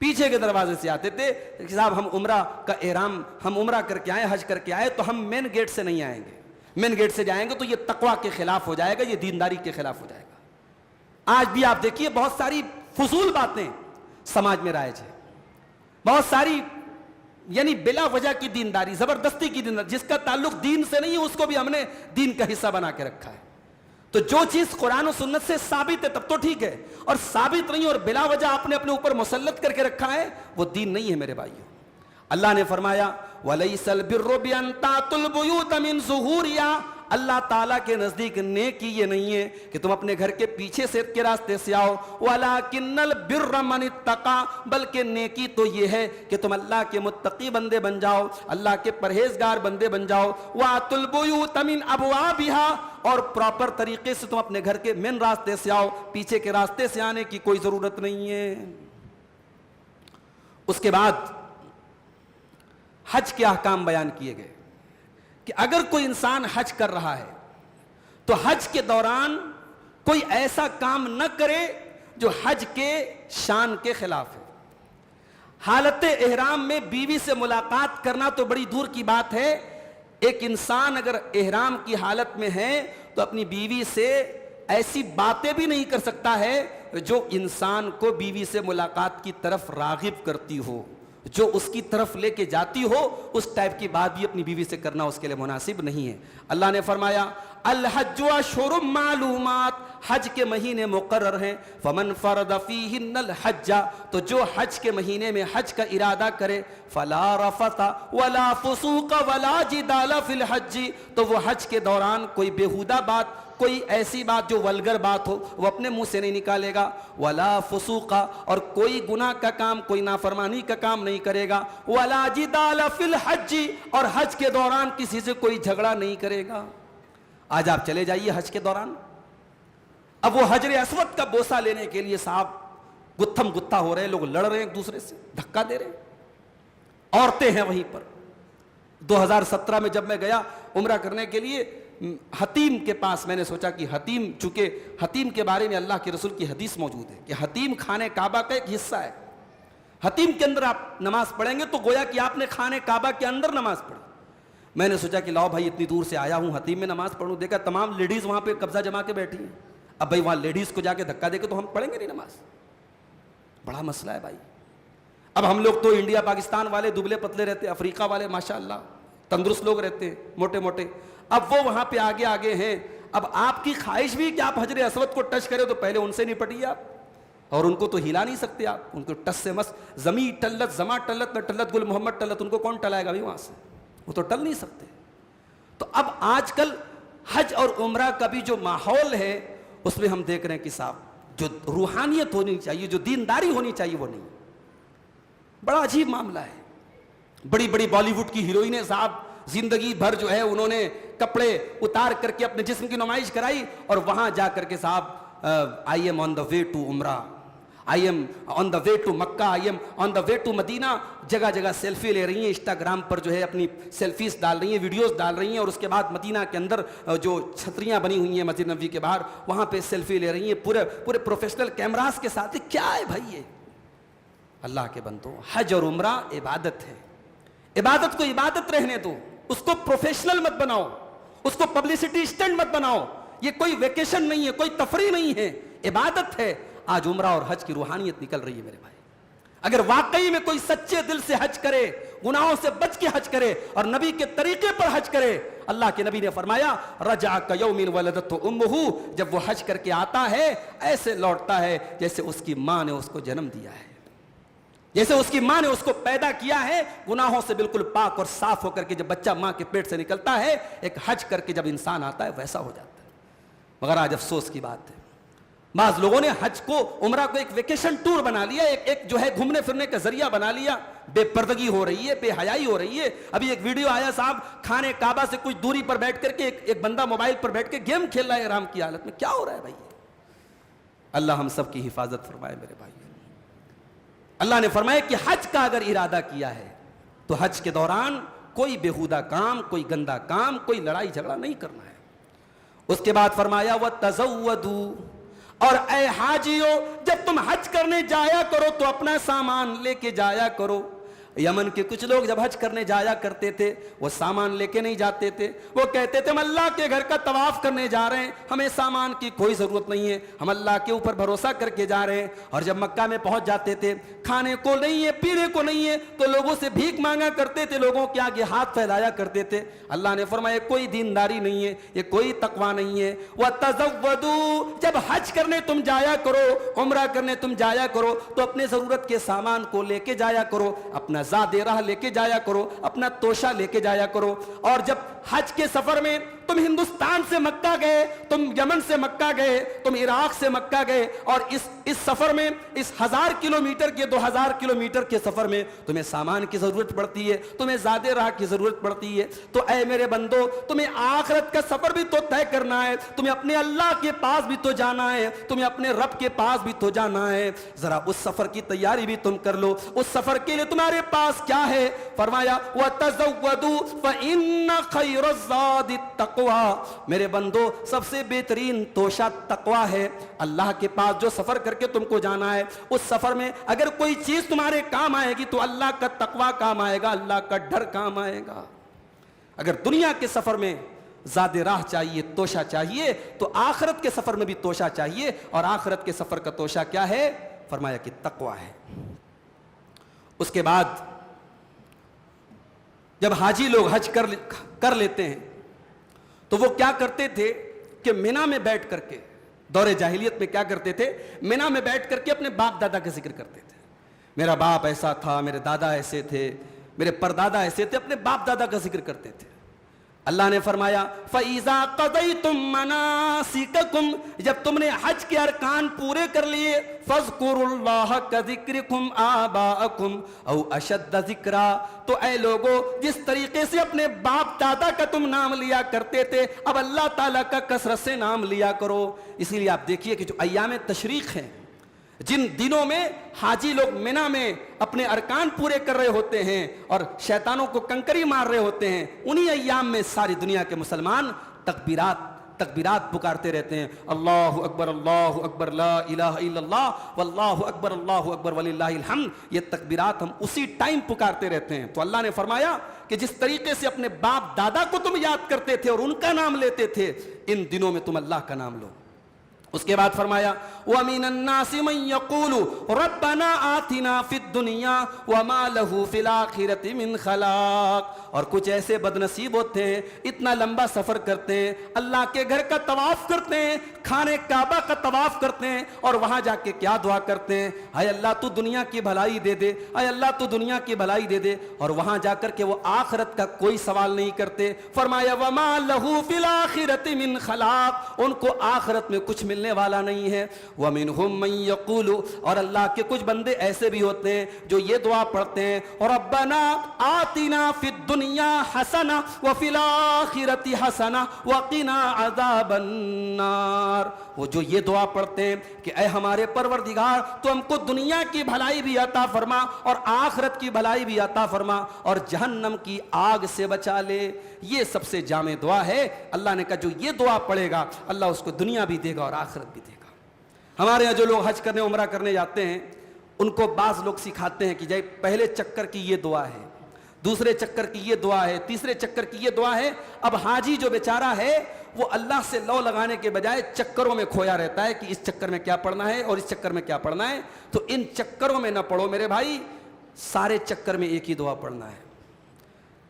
پیچھے کے دروازے سے آتے تھے کہ صاحب ہم عمرہ کا احرام، ہم عمرہ کر کے آئے، حج کر کے آئے تو ہم مین گیٹ سے نہیں آئیں گے. مین گیٹ سے جائیں گے تو یہ تقویٰ کے خلاف ہو جائے گا، یہ دینداری کے خلاف ہو جائے گا. آج بھی آپ دیکھیے بہت ساری فضول باتیں سماج میں رائج ہے، بہت ساری یعنی بلا وجہ کی دینداری، زبردستی کی دینداری، جس کا تعلق دین سے نہیں ہے اس کو بھی ہم نے دین کا حصہ بنا کے رکھا ہے. تو جو چیز قرآن و سنت سے ثابت ہے تب تو ٹھیک ہے، اور ثابت نہیں اور بلا وجہ آپ نے اپنے اوپر مسلط کر کے رکھا ہے، وہ دین نہیں ہے میرے بھائیوں۔ اللہ نے فرمایا وَلَيْسَ الْبِرُّ بِأَن تَأْتُوا الْبُيُوتَ مِن ظُهُورِهَا، اللہ تعالیٰ کے نزدیک نیکی یہ نہیں ہے کہ تم اپنے گھر کے پیچھے سے کے راستے سے آؤ، وَلَكِنَّ الْبِرَّ مَنِ اتَّقَىٰ، بلکہ نیکی تو یہ ہے کہ تم اللہ کے متقی بندے بن جاؤ، اللہ کے پرہیزگار بندے بن جاؤ، وَأْتُوا الْبُيُوتَ مِنْ أَبْوَابِهَا، اور پراپر طریقے سے تم اپنے گھر کے مین راستے سے آؤ، پیچھے کے راستے سے آنے کی کوئی ضرورت نہیں ہے۔ اس کے بعد حج کے احکام بیان کیے گئے کہ اگر کوئی انسان حج کر رہا ہے تو حج کے دوران کوئی ایسا کام نہ کرے جو حج کے شان کے خلاف ہے۔ حالت احرام میں بیوی سے ملاقات کرنا تو بڑی دور کی بات ہے، ایک انسان اگر احرام کی حالت میں ہے تو اپنی بیوی سے ایسی باتیں بھی نہیں کر سکتا ہے جو انسان کو بیوی سے ملاقات کی طرف راغب کرتی ہو، جو اس کی طرف لے کے جاتی ہو، اس ٹائپ کی بات بھی اپنی بیوی سے کرنا اس کے لیے مناسب نہیں ہے۔ اللہ نے فرمایا الحج اشہر معلومات، حج کے مہینے مقرر ہیں، فمن فرض فیہن الحج، تو جو حج کے مہینے میں حج کا ارادہ کرے، فلا رفث ولا فسوق ولا جدال فی الحج، تو وہ حج کے دوران کوئی بیہودہ بات، کوئی ایسی بات جو ولگر بات ہو وہ اپنے منہ سے نہیں نکالے گا، ولا فسوق، اور کوئی گناہ کا کام، کوئی نافرمانی کا کام نہیں کرے گا، ولا جدال فی الحج، اور حج کے دوران کسی سے کوئی جھگڑا نہیں کرے گا۔ آج آپ چلے جائیے حج کے دوران، اب وہ حجر اسود کا بوسہ لینے کے لیے صاحب گتھم گتھا ہو رہے ہیں، لوگ لڑ رہے ہیں ایک دوسرے سے، دھکا دے رہے ہیں، عورتیں ہیں وہیں پر۔ 2017 میں جب میں گیا عمرہ کرنے کے لیے حتیم کے پاس، میں نے سوچا کہ حتیم، چونکہ حتیم کے بارے میں اللہ کے رسول کی حدیث موجود ہے کہ حتیم خانہ کعبہ کا ایک حصہ ہے، حتیم کے اندر آپ نماز پڑھیں گے تو گویا کہ آپ نے خانہ کعبہ کے اندر نماز پڑھی۔ میں نے سوچا کہ لاؤ بھائی اتنی دور سے آیا ہوں حتیم میں نماز پڑھوں، دیکھا تمام لیڈیز وہاں پہ قبضہ جما کے بیٹھی ہیں، اب بھائی وہاں لیڈیز کو جا کے دھکا دے کے تو ہم پڑھیں گے نہیں نماز، بڑا مسئلہ ہے بھائی۔ اب ہم لوگ تو انڈیا پاکستان والے دبلے پتلے رہتے ہیں، افریقہ والے ماشاءاللہ تندرست لوگ رہتے ہیں، موٹے موٹے، اب وہ وہاں پہ آگے آگے ہیں، اب آپ کی خواہش بھی کہ آپ حجر اسود کو ٹچ کریں تو پہلے ان سے نپٹیے آپ، اور ان کو تو ہلا نہیں سکتے آپ، ان کو ٹچ سے مس، زمیں ٹلت زماں ٹلت نہ ٹلت گل محمد ٹلت، ان کو کون ٹلائے گا بھی وہاں سے، وہ تو ٹل نہیں سکتے۔ تو اب آج کل حج اور عمرہ کا بھی جو ماحول ہے اس میں ہم دیکھ رہے ہیں کہ صاحب جو روحانیت ہونی چاہیے، جو دینداری ہونی چاہیے وہ نہیں، بڑا عجیب معاملہ ہے۔ بڑی بڑی بالی ووڈ کی ہیروئنیں صاحب زندگی بھر جو ہے انہوں نے کپڑے اتار کر کے اپنے جسم کی نمائش کرائی، اور وہاں جا کر کے صاحب I am on the way to Umrah, I'm on the way to Mecca, I'm on the way to Medina, جگہ جگہ سیلفی لے رہی ہیں، انسٹاگرام پر جو ہے اپنی سیلفیز ڈال رہی ہیں، ویڈیوز ڈال رہی ہیں، اور اس کے بعد مدینہ کے اندر جو چھتریاں بنی ہوئی ہیں مسجد نبوی کے باہر وہاں پہ سیلفی لے رہی ہیں پورے پروفیشنل کیمراز کے ساتھ۔ کیا ہے بھائی یہ؟ اللہ کے بندو، حج اور عمرہ عبادت ہے، عبادت کو عبادت رہنے دو، اس کو پروفیشنل مت بناؤ، اس کو پبلسٹی اسٹنٹ مت بناؤ، یہ کوئی ویکیشن نہیں ہے، کوئی تفریح نہیں ہے، عبادت ہے۔ آج عمرہ اور حج کی روحانیت نکل رہی ہے میرے بھائی۔ اگر واقعی میں کوئی سچے دل سے حج کرے، گناہوں سے بچ کے حج کرے اور نبی کے طریقے پر حج کرے، اللہ کے نبی نے فرمایا رجع کیوم ولدتہ امہ، جب وہ حج کر کے آتا ہے ایسے لوٹتا ہے جیسے اس کی ماں نے اس کو جنم دیا ہے، جیسے اس کی ماں نے اس کو پیدا کیا ہے، گناہوں سے بالکل پاک اور صاف ہو کر کے جب بچہ ماں کے پیٹ سے نکلتا ہے، ایک حج کر کے جب انسان آتا ہے ویسا ہو جاتا ہے۔ مگر آج افسوس کی بات ہے بعض لوگوں نے حج کو، عمرہ کو ایک ویکیشن ٹور بنا لیا، ایک جو ہے گھومنے پھرنے کا ذریعہ بنا لیا، بے پردگی ہو رہی ہے، بے حیائی ہو رہی ہے۔ ابھی ایک ویڈیو آیا صاحب، خانہ کعبہ سے کچھ دوری پر بیٹھ کر کے ایک بندہ موبائل پر بیٹھ کے گیم کھیل رہا ہے احرام کی حالت میں، کیا ہو رہا ہے بھائی؟ اللہ ہم سب کی حفاظت فرمائے میرے بھائی۔ اللہ نے فرمایا کہ حج کا اگر ارادہ کیا ہے تو حج کے دوران کوئی بیہودہ کام، کوئی گندا کام، کوئی لڑائی جھگڑا نہیں کرنا ہے۔ اس کے بعد فرمایا وَتَزَوَّدُوا، اور اے حاجیو جب تم حج کرنے جایا کرو تو اپنا سامان لے کے جایا کرو۔ یمن کے کچھ لوگ جب حج کرنے جایا کرتے تھے وہ سامان لے کے نہیں جاتے تھے، وہ کہتے تھے ہم اللہ کے گھر کا طواف کرنے جا رہے ہیں، ہمیں سامان کی کوئی ضرورت نہیں ہے، ہم اللہ کے اوپر بھروسہ کر کے جا رہے ہیں۔ اور جب مکہ میں پہنچ جاتے تھے، کھانے کو نہیں ہے، پینے کو نہیں ہے، تو لوگوں سے بھیک مانگا کرتے تھے، لوگوں کے آگے ہاتھ پھیلایا کرتے تھے۔ اللہ نے فرمایا کوئی دینداری نہیں ہے، یہ کوئی تقوی نہیں ہے۔ وَتَزَوَّدُوا، جب حج کرنے تم جایا کرو، عمرہ کرنے تم جایا کرو تو اپنے ضرورت کے سامان کو لے کے جایا کرو، اپنا زاد راہ لے کے جایا کرو، اپنا توشہ لے کے جایا کرو۔ اور جب حج کے سفر میں تم ہندوستان سے مکہ گئے، تم یمن سے مکہ گئے، تم عراق سے مکہ گئے، اور اس سفر میں، اس 1000 کلومیٹر کے 2000 کلومیٹر کے سفر میں تمہیں سامان کی ضرورت پڑتی ہے، تمہیں زاد راہ کی ضرورت پڑتی ہے، تو اے میرے بندو تمہیں آخرت کا سفر بھی تو طے کرنا ہے، تمہیں اپنے اللہ کے پاس بھی تو جانا ہے، تمہیں اپنے رب کے پاس بھی تو جانا ہے، ذرا اس سفر کی تیاری بھی تم کر لو۔ اس سفر کے لیے تمہارے پاس کیا ہے؟ فرمایا وَتَزَوَّدُوا فَإِنَّ خَيْرَ الزَّادِ التَّقْوَىٰ، میرے بندو سب سے بہترین توشہ تقویٰ ہے۔ اللہ کے پاس جو سفر کر کے تم کو جانا ہے، اس سفر میں اگر کوئی چیز تمہارے کام آئے گی تو اللہ کا تقویٰ کام آئے گا، اللہ کا ڈر کام آئے گا۔ اگر دنیا کے سفر میں زاد راہ چاہیے، توشہ چاہیے، تو آخرت کے سفر میں بھی توشہ چاہیے، اور آخرت کے سفر کا توشہ کیا ہے؟ فرمایا کہ تقویٰ ہے۔ اس کے بعد جب حاجی لوگ حج کر لیتے ہیں تو وہ کیا کرتے تھے کہ مینا میں بیٹھ کر کے، دور جاہلیت میں کیا کرتے تھے، مینا میں بیٹھ کر کے اپنے باپ دادا کا ذکر کرتے تھے۔ میرا باپ ایسا تھا، میرے دادا ایسے تھے، میرے پردادا ایسے تھے، اپنے باپ دادا کا ذکر کرتے تھے۔ اللہ نے فرمایا فَإِذَا قَضَيْتُم مَّنَاسِكَكُمْ، جب تم نے حج کے ارکان پورے کر لیے، فَاذْكُرُوا اللَّهَ كَذِكْرِكُمْ آبَاءَكُمْ أَوْ أَشَدَّ ذِكْرًا، تو اے لوگو جس طریقے سے اپنے باپ دادا کا تم نام لیا کرتے تھے، اب اللہ تعالیٰ کا کثرت سے نام لیا کرو۔ اسی لیے آپ دیکھیے کہ جو ایام تشریق ہیں، جن دنوں میں حاجی لوگ مینا میں اپنے ارکان پورے کر رہے ہوتے ہیں اور شیطانوں کو کنکری مار رہے ہوتے ہیں، انہی ایام میں ساری دنیا کے مسلمان تکبیرات پکارتے رہتے ہیں، اللہ اکبر لا الہ الا اللہ واللہ اکبر وللہ الحمد۔ یہ تکبیرات ہم اسی ٹائم پکارتے رہتے ہیں۔ تو اللہ نے فرمایا کہ جس طریقے سے اپنے باپ دادا کو تم یاد کرتے تھے اور ان کا نام لیتے تھے، ان دنوں میں تم اللہ کا نام لو۔ اس کے بعد فرمایا وَمِنَ النَّاسِ مَن يَقُولُ رَبَّنَا آتِنَا فِي الدُّنْيَا وَمَا لَهُ فِي الْآخِرَةِ مِنْ خَلَاقٍ، اور کچھ ایسے بد نصیب ہوتے ہیں، اتنا لمبا سفر کرتے ہیں، اللہ کے گھر کا طواف کرتے ہیں، خانے کعبہ کا طواف کرتے ہیں، اور وہاں جا کے کیا دعا کرتے ہیں؟ اے اللہ تو دنیا کی بھلائی دے دے، اے اللہ تو دنیا کی بھلائی دے دے، اور وہاں جا کر کے وہ آخرت کا کوئی سوال نہیں کرتے۔ فرمایا وَمَا لَهُ فِي الْآخِرَةِ مِنْ خَلَاقٍ، ان کو آخرت میں کچھ ملنے والا نہیں ہے۔ وَمِنْهُمْ مَن يَقُولُ، اور اللہ کے کچھ بندے ایسے بھی ہوتے ہیں جو یہ دعا پڑھتے ہیں رَبَّنَا آتِنَا فِي الدُّنْيَا حَسَنَةً وَفِي الْآخِرَةِ حَسَنَةً وَقِنَا عَذَابَ النَّارِ، وہ جو یہ دعا پڑھتے ہیں کہ اے ہمارے پروردگار تو ہم کو دنیا کی بھلائی بھی عطا فرما اور آخرت کی بھلائی بھی عطا فرما اور جہنم کی آگ سے بچا لے، یہ سب سے جامع دعا ہے۔ اللہ نے کہا جو یہ دعا پڑھے گا اللہ اس کو دنیا بھی دے گا اور آخرت بھی دے گا۔ ہمارے یہاں جو لوگ حج کرنے عمرہ کرنے جاتے ہیں ان کو بعض لوگ سکھاتے ہیں کہ جائے پہلے چکر کی یہ دعا ہے، دوسرے چکر کی یہ دعا ہے، تیسرے چکر کی یہ دعا ہے۔ اب حاجی جو بیچارہ ہے وہ اللہ سے لو لگانے کے بجائے چکروں میں کھویا رہتا ہے کہ اس چکر میں کیا پڑھنا ہے اور اس چکر میں کیا پڑھنا ہے۔ تو ان چکروں میں نہ پڑھو میرے بھائی، سارے چکر میں ایک ہی دعا پڑھنا ہے۔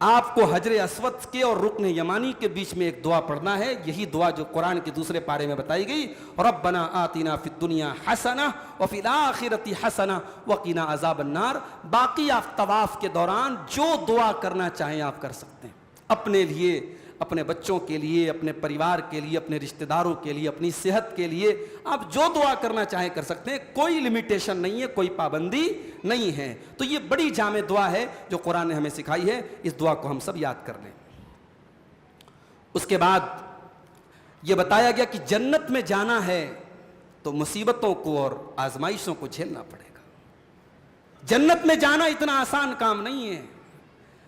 آپ کو حجر اسود کے اور رکن یمانی کے بیچ میں ایک دعا پڑھنا ہے، یہی دعا جو قرآن کے دوسرے پارے میں بتائی گئی، ربنا آتنا فی الدنیا حسنہ وفی الآخرۃ حسنہ وقنا عذاب النار۔ باقی آپ طواف کے دوران جو دعا کرنا چاہیں آپ کر سکتے ہیں، اپنے لیے، اپنے بچوں کے لیے، اپنے پریوار کے لیے، اپنے رشتہ داروں کے لیے، اپنی صحت کے لیے، آپ جو دعا کرنا چاہیں کر سکتے ہیں، کوئی لمیٹیشن نہیں ہے، کوئی پابندی نہیں ہے۔ تو یہ بڑی جامع دعا ہے جو قرآن نے ہمیں سکھائی ہے، اس دعا کو ہم سب یاد کر لیں۔ اس کے بعد یہ بتایا گیا کہ جنت میں جانا ہے تو مصیبتوں کو اور آزمائشوں کو جھیلنا پڑے گا۔ جنت میں جانا اتنا آسان کام نہیں ہے۔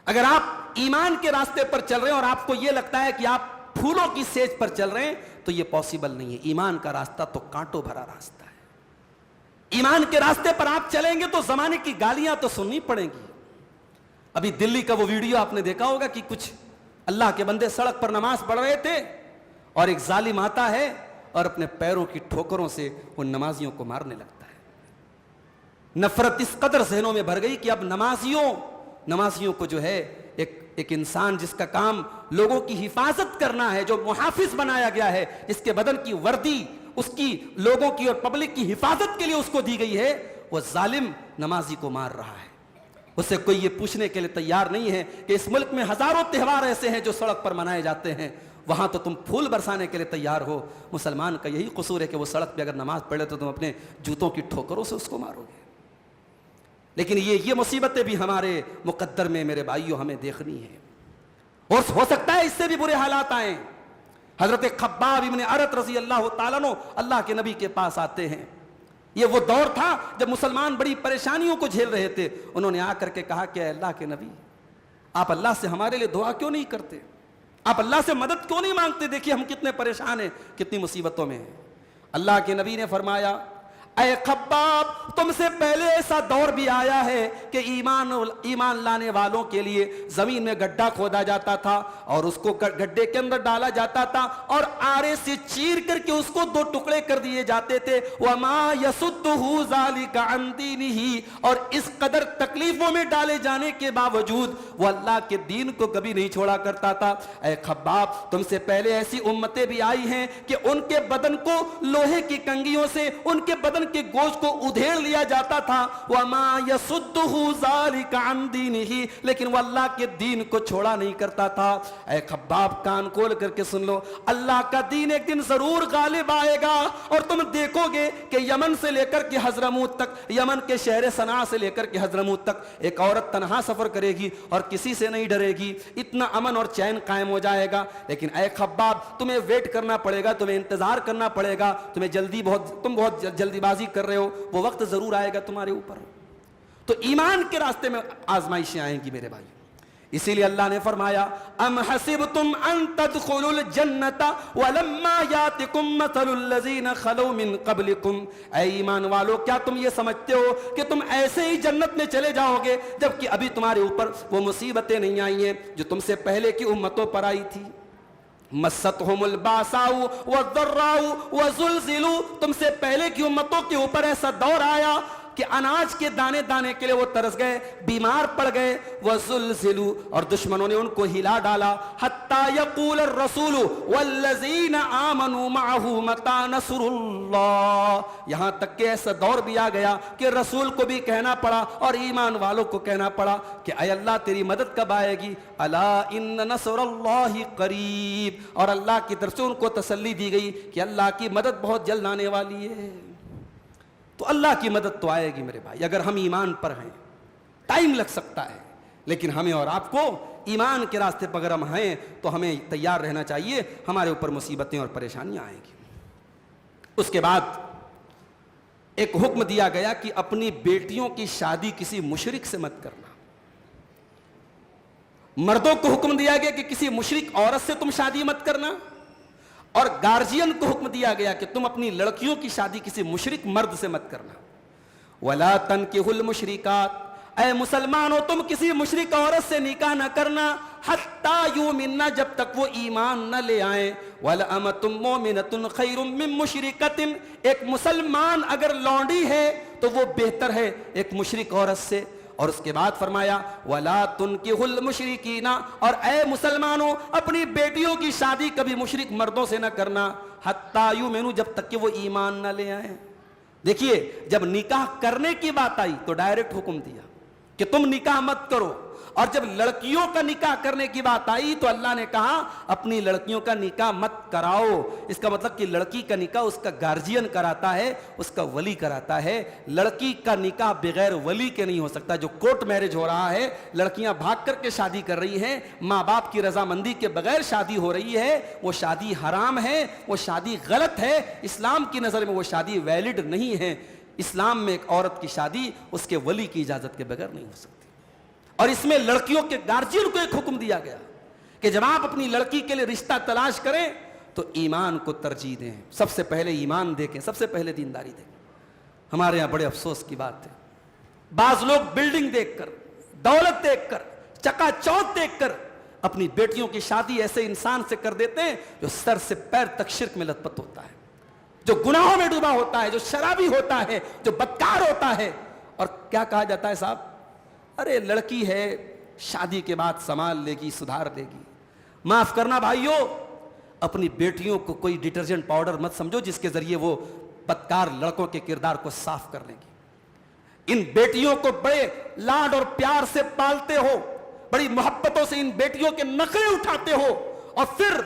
اگر آپ ایمان کے راستے پر چل رہے ہیں اور آپ کو یہ لگتا ہے کہ آپ پھولوں کی سیج پر چل رہے ہیں تو یہ پاسبل نہیں ہے۔ ایمان کا راستہ تو کانٹوں بھرا راستہ ہے۔ ایمان کے راستے پر آپ چلیں گے تو زمانے کی گالیاں تو سننی پڑیں گی، ابھی دلی کا وہ ویڈیو آپ نے دیکھا ہوگا کہ کچھ اللہ کے بندے سڑک پر نماز پڑھ رہے تھے اور ایک ظالم آتا ہے اور اپنے پیروں کی ٹھوکروں سے ان نمازیوں کو مارنے لگتا ہے۔ نفرت اس قدر ذہنوں میں بھر گئی کہ اب نمازیوں کو جو ہے ایک انسان جس کا کام لوگوں کی حفاظت کرنا ہے، جو محافظ بنایا گیا ہے، جس کے بدن کی وردی اس کی لوگوں کی اور پبلک کی حفاظت کے لیے اس کو دی گئی ہے، وہ ظالم نمازی کو مار رہا ہے۔ اسے کوئی یہ پوچھنے کے لیے تیار نہیں ہے کہ اس ملک میں ہزاروں تہوار ایسے ہیں جو سڑک پر منائے جاتے ہیں، وہاں تو تم پھول برسانے کے لیے تیار ہو۔ مسلمان کا یہی قصور ہے کہ وہ سڑک پہ اگر نماز پڑھے تو تم اپنے جوتوں کی ٹھوکروں سے اس کو مارو گے۔ لیکن یہ مصیبتیں بھی ہمارے مقدر میں میرے بھائیوں ہمیں دیکھنی ہے، اور ہو سکتا ہے اس سے بھی برے حالات آئیں۔ حضرت خباب ابن ارت رضی اللہ تعالیٰ عنہ اللہ کے نبی کے پاس آتے ہیں۔ یہ وہ دور تھا جب مسلمان بڑی پریشانیوں کو جھیل رہے تھے۔ انہوں نے آ کر کے کہا کہ اے اللہ کے نبی، آپ اللہ سے ہمارے لیے دعا کیوں نہیں کرتے؟ آپ اللہ سے مدد کیوں نہیں مانگتے؟ دیکھیے ہم کتنے پریشان ہیں، کتنی مصیبتوں میں ہیں۔ اللہ کے نبی نے فرمایا، اے خباب، تم سے پہلے ایسا دور بھی آیا ہے کہ ایمان لانے والوں کے لیے زمین میں گڈھا کھودا جاتا تھا اور اس کو گڈھے کے اندر ڈالا جاتا تھا اور آرے سے چیر کر کے اس کو دو ٹکڑے کر دیے جاتے تھے۔ وَمَا يَسُدُّهُ ذَلِكَ عَنْ دِينِهِ، اور اس قدر تکلیفوں میں ڈالے جانے کے باوجود وہ اللہ کے دین کو کبھی نہیں چھوڑا کرتا تھا۔ اے خباب، تم سے پہلے ایسی امتیں بھی آئی ہیں کہ ان کے بدن کو لوہے کی کنگھیوں سے ان کے بدن کے گوشت کو ادھیڑ لیا جاتا تھا۔ وَمَا يَسُدُّهُ ذَلِكَ عَنْ دِينِهِ، لیکن وہ اللہ کے دین کو چھوڑا نہیں کرتا تھا۔ اے خباب، کان کھول کر کے سن لو، اللہ کا دین ایک دن ضرور غالب آئے گا، اور تم دیکھو گے کہ یمن سے لے کر کے حضرموت تک، یمن کے شہر صنعا سے لے کر کے حضرموت تک ایک عورت تنہا سفر کرے گی اور کسی سے نہیں ڈرے گی، اتنا امن اور چین قائم ہو جائے گا۔ لیکن اے خباب، تمہیں ویٹ کرنا پڑے گا، تمہیں انتظار کرنا پڑے گا، تم بہت جلدی بازی کر رہے ہو، وہ وقت ضرور آئے گا تمہارے اوپر۔ تو ایمان کے راستے میں آزمائشیں آئیں گی میرے بھائی، اسی لیے اللہ نے فرمایا، ام حسبتم ان تدخلوا الجنۃ ولما یاتکم مثل الذین خلوا من قبلکم، اے ایمان والو، کیا تم یہ سمجھتے ہو کہ تم ایسے ہی جنت میں چلے جاؤ گے جبکہ ابھی تمہارے اوپر وہ مصیبتیں نہیں آئی ہیں جو تم سے پہلے کی امتوں پر آئی تھی؟ مستہم الباساء والضراء وزلزلوا، تم سے پہلے کی امتوں کے اوپر ایسا دور آیا کہ اناج کے دانے دانے کے لیے وہ ترس گئے، بیمار پڑ گئے۔ وزلزلوا، اور دشمنوں نے ان کو ہلا ڈالا۔ حتی یقول الرسول والذین آمنوا معہ متی نصر اللہ، یہاں تک کہ ایسا دور بھی آ گیا کہ رسول کو بھی کہنا پڑا اور ایمان والوں کو کہنا پڑا کہ اے اللہ تیری مدد کب آئے گی؟ الا ان نصر اللہ قریب، اور اللہ کی طرف سے ان کو تسلی دی گئی کہ اللہ کی مدد بہت جلد آنے والی ہے۔ تو اللہ کی مدد تو آئے گی میرے بھائی، اگر ہم ایمان پر ہیں۔ ٹائم لگ سکتا ہے، لیکن ہمیں اور آپ کو ایمان کے راستے پر اگر ہم ہیں تو ہمیں تیار رہنا چاہیے، ہمارے اوپر مصیبتیں اور پریشانیاں آئیں گی۔ اس کے بعد ایک حکم دیا گیا کہ اپنی بیٹیوں کی شادی کسی مشرک سے مت کرنا۔ مردوں کو حکم دیا گیا کہ کسی مشرک عورت سے تم شادی مت کرنا، اور گارجین کو حکم دیا گیا کہ تم اپنی لڑکیوں کی شادی کسی مشرک مرد سے مت کرنا۔ وَلَا تَنْكِحُوا الْمُشْرِكَاتِ، اے مسلمانوں تم کسی مشرک عورت سے نکاح نہ کرنا، حَتَّى يُؤْمِنَّ، جب تک وہ ایمان نہ لے آئیں۔ وَلَأَمَةٌ مُؤْمِنَةٌ خَيْرٌ مِّن مُشْرِكَةٍ، ایک مسلمان اگر لونڈی ہے تو وہ بہتر ہے ایک مشرک عورت سے۔ اور اس کے بعد فرمایا وَلَا تُنْكِحُوا الْمُشْرِكِينَ، اور اے مسلمانوں اپنی بیٹیوں کی شادی کبھی مشرک مردوں سے نہ کرنا، حَتَّى يُؤْمِنُوا، جب تک کہ وہ ایمان نہ لے آئیں۔ دیکھیے جب نکاح کرنے کی بات آئی تو ڈائریکٹ حکم دیا کہ تم نکاح مت کرو، اور جب لڑکیوں کا نکاح کرنے کی بات آئی تو اللہ نے کہا اپنی لڑکیوں کا نکاح مت کراؤ۔ اس کا مطلب کہ لڑکی کا نکاح اس کا گارجین کراتا ہے، اس کا ولی کراتا ہے۔ لڑکی کا نکاح بغیر ولی کے نہیں ہو سکتا۔ جو کورٹ میرج ہو رہا ہے، لڑکیاں بھاگ کر کے شادی کر رہی ہیں، ماں باپ کی رضامندی کے بغیر شادی ہو رہی ہے، وہ شادی حرام ہے، وہ شادی غلط ہے، اسلام کی نظر میں وہ شادی ویلڈ نہیں ہے۔ اسلام میں ایک عورت کی شادی اس کے ولی کی اجازت کے بغیر نہیں ہو سکتی۔ اور اس میں لڑکیوں کے گارجین کو ایک حکم دیا گیا کہ جب آپ اپنی لڑکی کے لیے رشتہ تلاش کریں تو ایمان کو ترجیح دیں، سب سے پہلے ایمان دیکھیں، سب سے پہلے دینداری دیکھیں۔ ہمارے یہاں بڑے افسوس کی بات ہے، بعض لوگ بلڈنگ دیکھ کر، دولت دیکھ کر، چکا چوتھ دیکھ کر اپنی بیٹیوں کی شادی ایسے انسان سے کر دیتے ہیں جو سر سے پیر تک شرک میں لت پت ہوتا ہے، جو گناہوں میں ڈوبا ہوتا ہے، جو شرابی ہوتا ہے، جو بدکار ہوتا ہے. اور کیا کہا جاتا ہے صاحب؟ ارے لڑکی ہے، شادی کے بعد سنبھال لے گی، سدھار لے گی. معاف کرنا بھائیو، اپنی بیٹیوں کو کوئی ڈٹرجنٹ پاؤڈر مت سمجھو جس کے ذریعے وہ بدکار لڑکوں کے کردار کو صاف کر لیں گی. ان بیٹیوں کو بڑے لاڈ اور پیار سے پالتے ہو، بڑی محبتوں سے ان بیٹیوں کے نخرے اٹھاتے ہو، اور پھر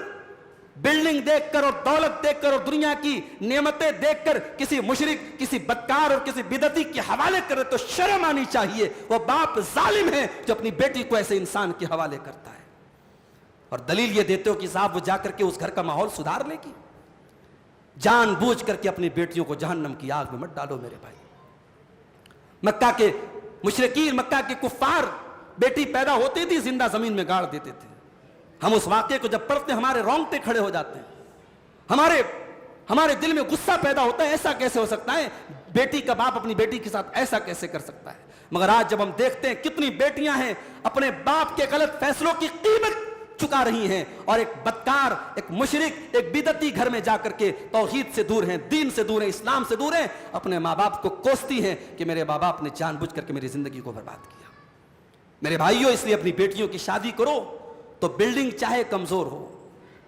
بلڈنگ دیکھ کر اور دولت دیکھ کر اور دنیا کی نعمتیں دیکھ کر کسی مشرک، کسی بدکار اور کسی بدعتی کے حوالے کرے تو شرم آنی چاہیے. وہ باپ ظالم ہے جو اپنی بیٹی کو ایسے انسان کے حوالے کرتا ہے. اور دلیل یہ دیتے ہو کہ صاحب وہ جا کر کے اس گھر کا ماحول سدھار لے گی. جان بوجھ کر کے اپنی بیٹیوں کو جہنم کی آگ میں مت ڈالو میرے بھائی. مکہ کے مشرکین، مکہ کے کفار بیٹی پیدا ہوتی تھی زندہ زمین میں گاڑ دیتے تھے. ہم اس واقعے کو جب پڑھتے ہیں ہمارے رونگٹے کھڑے ہو جاتے ہیں، ہمارے دل میں غصہ پیدا ہوتا ہے. ایسا کیسے ہو سکتا ہے؟ بیٹی کا باپ اپنی بیٹی کے ساتھ ایسا کیسے کر سکتا ہے؟ مگر آج جب ہم دیکھتے ہیں کتنی بیٹیاں ہیں اپنے باپ کے غلط فیصلوں کی قیمت چکا رہی ہیں، اور ایک بدکار، ایک مشرک، ایک بدعتی گھر میں جا کر کے توحید سے دور ہیں، دین سے دور ہیں، اسلام سے دور ہیں، اپنے ماں باپ کو کوستی ہیں کہ میرے ماں باپ نے جان بوجھ کر کے میری زندگی کو برباد کیا. میرے بھائیوں، اس لیے اپنی بیٹیوں کی شادی کرو تو بلڈنگ چاہے کمزور ہو،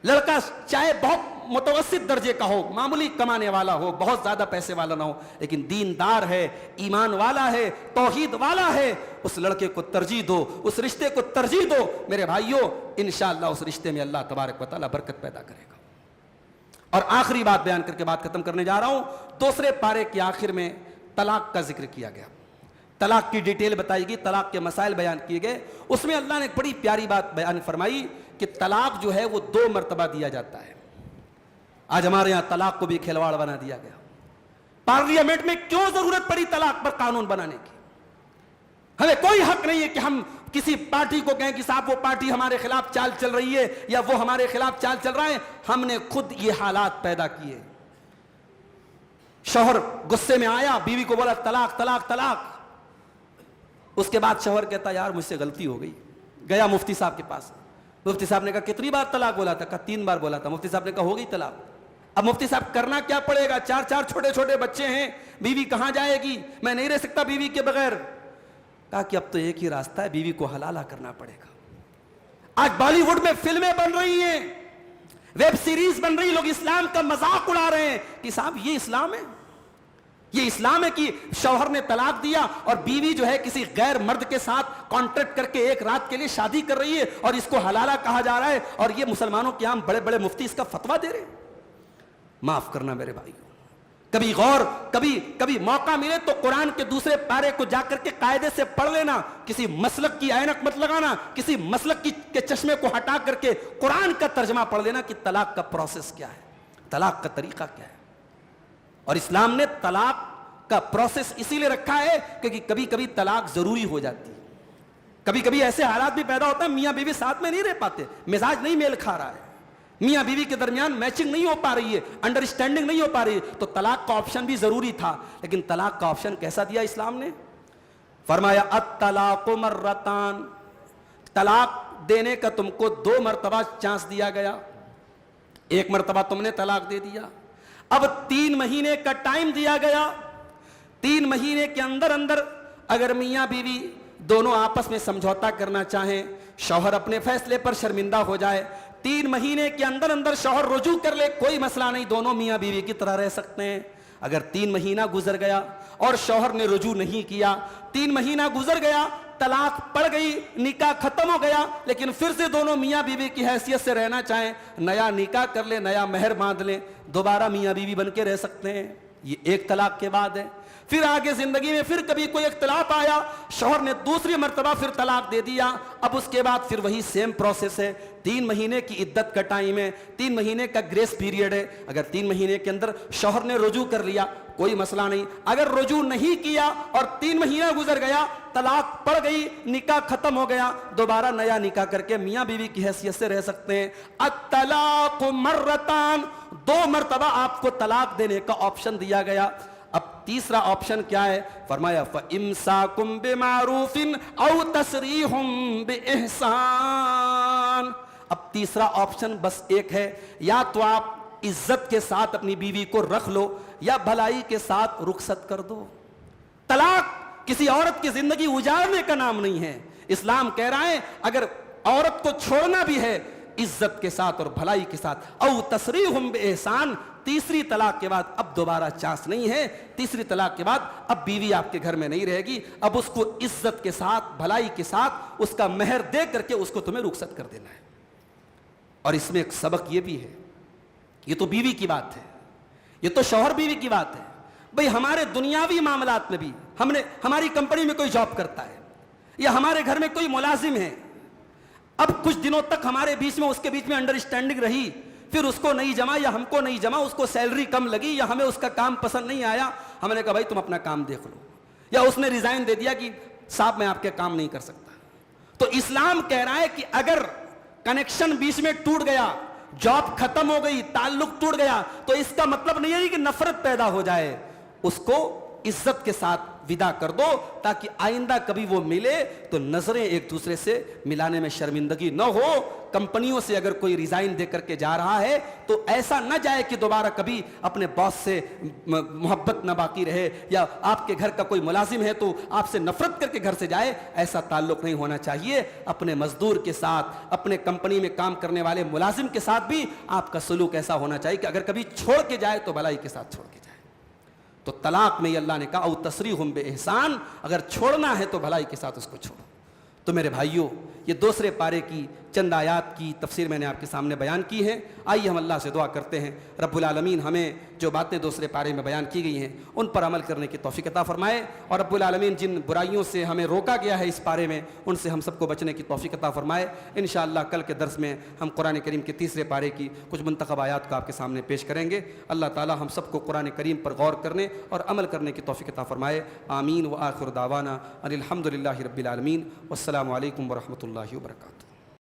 لڑکا چاہے بہت متوسط درجے کا ہو، معمولی کمانے والا ہو، بہت زیادہ پیسے والا نہ ہو، لیکن دیندار ہے، ایمان والا ہے، توحید والا ہے، اس لڑکے کو ترجیح دو، اس رشتے کو ترجیح دو. میرے بھائیوں، انشاءاللہ اس رشتے میں اللہ تبارک و تعالیٰ برکت پیدا کرے گا. اور آخری بات بیان کر کے بات ختم کرنے جا رہا ہوں. دوسرے پارے کے آخر میں طلاق کا ذکر کیا گیا، طلاق کی ڈیٹیل بتائی گئی، طلاق کے مسائل بیان کیے گئے. اس میں اللہ نے ایک بڑی پیاری بات بیان فرمائی کہ طلاق جو ہے وہ 2 مرتبہ دیا جاتا ہے. آج ہمارے یہاں طلاق کو بھی کھلواڑ بنا دیا گیا. پارلیمنٹ میں کیوں ضرورت پڑی طلاق پر قانون بنانے کی؟ ہمیں کوئی حق نہیں ہے کہ ہم کسی پارٹی کو کہیں کہ صاحب وہ پارٹی ہمارے خلاف چال چل رہی ہے یا وہ ہمارے خلاف چال چل رہا ہے. ہم نے خود یہ حالات پیدا کیے. شوہر غصے میں آیا، بیوی کو بولا طلاق طلاق طلاق. اس کے بعد شوہر کہتا یار مجھ سے غلطی ہو گئی. گیا مفتی صاحب کے پاس. مفتی صاحب نے کہا کتنی بار طلاق بولا تھا؟ کہا 3 بار بولا تھا. مفتی صاحب نے کہا ہو گئی طلاق. اب مفتی صاحب کرنا کیا پڑے گا؟ 4 چھوٹے چھوٹے بچے ہیں، بیوی کہاں جائے گی؟ میں نہیں رہ سکتا بیوی کے بغیر. کہا کہ اب تو ایک ہی راستہ ہے، بیوی کو حلالہ کرنا پڑے گا. آج بالی ووڈ میں فلمیں بن رہی ہیں، ویب سیریز بن رہی، لوگ اسلام کا مذاق اڑا رہے ہیں کہ صاحب یہ اسلام ہے. یہ اسلام ہے کہ شوہر نے طلاق دیا اور بیوی جو ہے کسی غیر مرد کے ساتھ کانٹریکٹ کر کے 1 رات کے لیے شادی کر رہی ہے اور اس کو حلالہ کہا جا رہا ہے، اور یہ مسلمانوں کے عام بڑے بڑے مفتی اس کا فتویٰ دے رہے ہیں. معاف کرنا میرے بھائیوں، کبھی غور، کبھی موقع ملے تو قرآن کے دوسرے پارے کو جا کر کے قاعدے سے پڑھ لینا. کسی مسلک کی عینک مت لگانا، کسی مسلک کے چشمے کو ہٹا کر کے قرآن کا ترجمہ پڑھ لینا کہ طلاق کا پروسیس کیا ہے، طلاق کا طریقہ کیا ہے. اور اسلام نے طلاق کا پروسیس اسی لیے رکھا ہے کیونکہ کبھی کبھی طلاق ضروری ہو جاتی ہے. کبھی کبھی ایسے حالات بھی پیدا ہوتے ہیں میاں بیوی ساتھ میں نہیں رہ پاتے، مزاج نہیں میل کھا رہا ہے، میاں بیوی کے درمیان میچنگ نہیں ہو پا رہی ہے، انڈرسٹینڈنگ نہیں ہو پا رہی ہے، تو طلاق کا آپشن بھی ضروری تھا. لیکن طلاق کا آپشن کیسا دیا اسلام نے؟ فرمایا الطلاق مرتان، طلاق دینے کا تم کو 2 مرتبہ چانس دیا گیا. 1 مرتبہ تم نے طلاق دے دیا، اب 3 مہینے کا ٹائم دیا گیا. 3 مہینے کے اندر اگر میاں بیوی دونوں آپس میں سمجھوتا کرنا چاہیں، شوہر اپنے فیصلے پر شرمندہ ہو جائے، 3 مہینے کے اندر شوہر رجوع کر لے، کوئی مسئلہ نہیں، دونوں میاں بیوی کی طرح رہ سکتے ہیں. اگر 3 مہینہ گزر گیا اور شوہر نے رجوع نہیں کیا، 3 مہینہ گزر گیا، طلاق پڑ گئی، نکاح ختم ہو گیا، لیکن پھر سے دونوں میاں بیوی کی حیثیت سے رہنا چاہیں، نیا نکاح کر لیں، نیا مہر باندھ لیں، دوبارہ میاں بیوی بن کے رہ سکتے ہیں. یہ 1 طلاق کے بعد ہے. پھر آگے زندگی میں پھر کبھی کوئی اختلاف آیا، شوہر نے دوسری مرتبہ پھر طلاق دے دیا، اب اس کے بعد پھر وہی سیم پروسیس ہے. 3 مہینے کی عدت کا ٹائم ہے، 3 مہینے کا گریس پیریڈ ہے. اگر 3 مہینے کے اندر شوہر نے رجوع کر لیا کوئی مسئلہ نہیں، اگر رجوع نہیں کیا اور 3 مہینہ گزر گیا، طلاق پڑ گئی، نکاح ختم ہو گیا، دوبارہ نیا نکاح کر کے میاں بیوی کی حیثیت سے رہ سکتے ہیں. الطلاق مرتان، 2 مرتبہ آپ کو طلاق دینے کا آپشن دیا گیا. اب تیسرا آپشن کیا ہے؟ فرمایا فَإِمْسَاكُمْ بِمَعْرُوفٍ أَوْ تَسْرِيحٌ بِإِحْسَانٍ۔ اب تیسرا آپشن بس ایک ہے، یا تو آپ عزت کے ساتھ اپنی بیوی کو رکھ لو یا بھلائی کے ساتھ رخصت کر دو۔ طلاق کسی عورت کی زندگی اجاڑنے کا نام نہیں ہے۔ اسلام کہہ رہا ہے اگر عورت کو چھوڑنا بھی ہے عزت کے ساتھ اور بھلائی کے ساتھ، او تسریح باحسان، تیسری طلاق کے بعد اب دوبارہ چانس نہیں ہے۔ تیسری طلاق کے بعد اب بیوی آپ کے گھر میں نہیں رہے گی، اب اس کو عزت کے ساتھ بھلائی کے ساتھ اس کا مہر دے کر کے اس کو تمہیں رخصت کر دینا ہے۔ اور اس میں ایک سبق یہ بھی ہے، یہ تو بیوی کی بات ہے، یہ تو شوہر بیوی کی بات ہے۔ بھئی ہمارے دنیاوی معاملات میں بھی ہماری کمپنی میں کوئی جاب کرتا ہے یا ہمارے گھر میں کوئی ملازم ہے، اب کچھ دنوں تک ہمارے بیچ میں اس کے بیچ میں انڈرسٹینڈنگ رہی، پھر اس کو نہیں جما یا ہم کو نہیں جما، اس کو سیلری کم لگی یا ہمیں اس کا کام پسند نہیں آیا، ہم نے کہا بھائی تم اپنا کام دیکھ لو، یا اس نے ریزائن دے دیا کہ صاحب میں آپ کے کام نہیں کر سکتا۔ تو اسلام کہہ رہا ہے کہ اگر کنیکشن بیچ میں ٹوٹ گیا، جاب ختم ہو گئی، تعلق ٹوٹ گیا، تو اس کا مطلب نہیں ہے کہ نفرت پیدا ہو جائے، اس کو عزت کے ساتھ ودا کر دو تاکہ آئندہ کبھی وہ ملے تو نظریں ایک دوسرے سے ملانے میں شرمندگی نہ ہو۔ کمپنیوں سے اگر کوئی ریزائن دے کر کے جا رہا ہے تو ایسا نہ جائے کہ دوبارہ کبھی اپنے باس سے محبت نہ باقی رہے، یا آپ کے گھر کا کوئی ملازم ہے تو آپ سے نفرت کر کے گھر سے جائے، ایسا تعلق نہیں ہونا چاہیے۔ اپنے مزدور کے ساتھ، اپنے کمپنی میں کام کرنے والے ملازم کے ساتھ بھی آپ کا سلوک ایسا ہونا چاہیے کہ اگر کبھی چھوڑ کے جائے تو بھلائی کے ساتھ چھوڑ کے جائے۔ تو طلاق میں یہ اللہ نے کہا او تسریح باحسان، اگر چھوڑنا ہے تو بھلائی کے ساتھ اس کو چھوڑو۔ تو میرے بھائیوں، یہ دوسرے پارے کی چند آیات کی تفسیر میں نے آپ کے سامنے بیان کی ہے۔ آئیے ہم اللہ سے دعا کرتے ہیں رب العالمین ہمیں جو باتیں دوسرے پارے میں بیان کی گئی ہیں ان پر عمل کرنے کی توفیق عطا فرمائے، اور رب العالمین جن برائیوں سے ہمیں روکا گیا ہے اس پارے میں ان سے ہم سب کو بچنے کی توفیق عطا فرمائے۔ انشاءاللہ کل کے درس میں ہم قرآن کریم کے تیسرے پارے کی کچھ منتخب آیات کو آپ کے سامنے پیش کریں گے۔ اللہ تعالی ہم سب کو قرآن کریم پر غور کرنے اور عمل کرنے کی توفیق عطا فرمائے۔ آمین۔ وآخر دعوانا ان الحمد للہ رب العالمین، والسلام علیکم ورحمۃ اللہ وبرکاتہ۔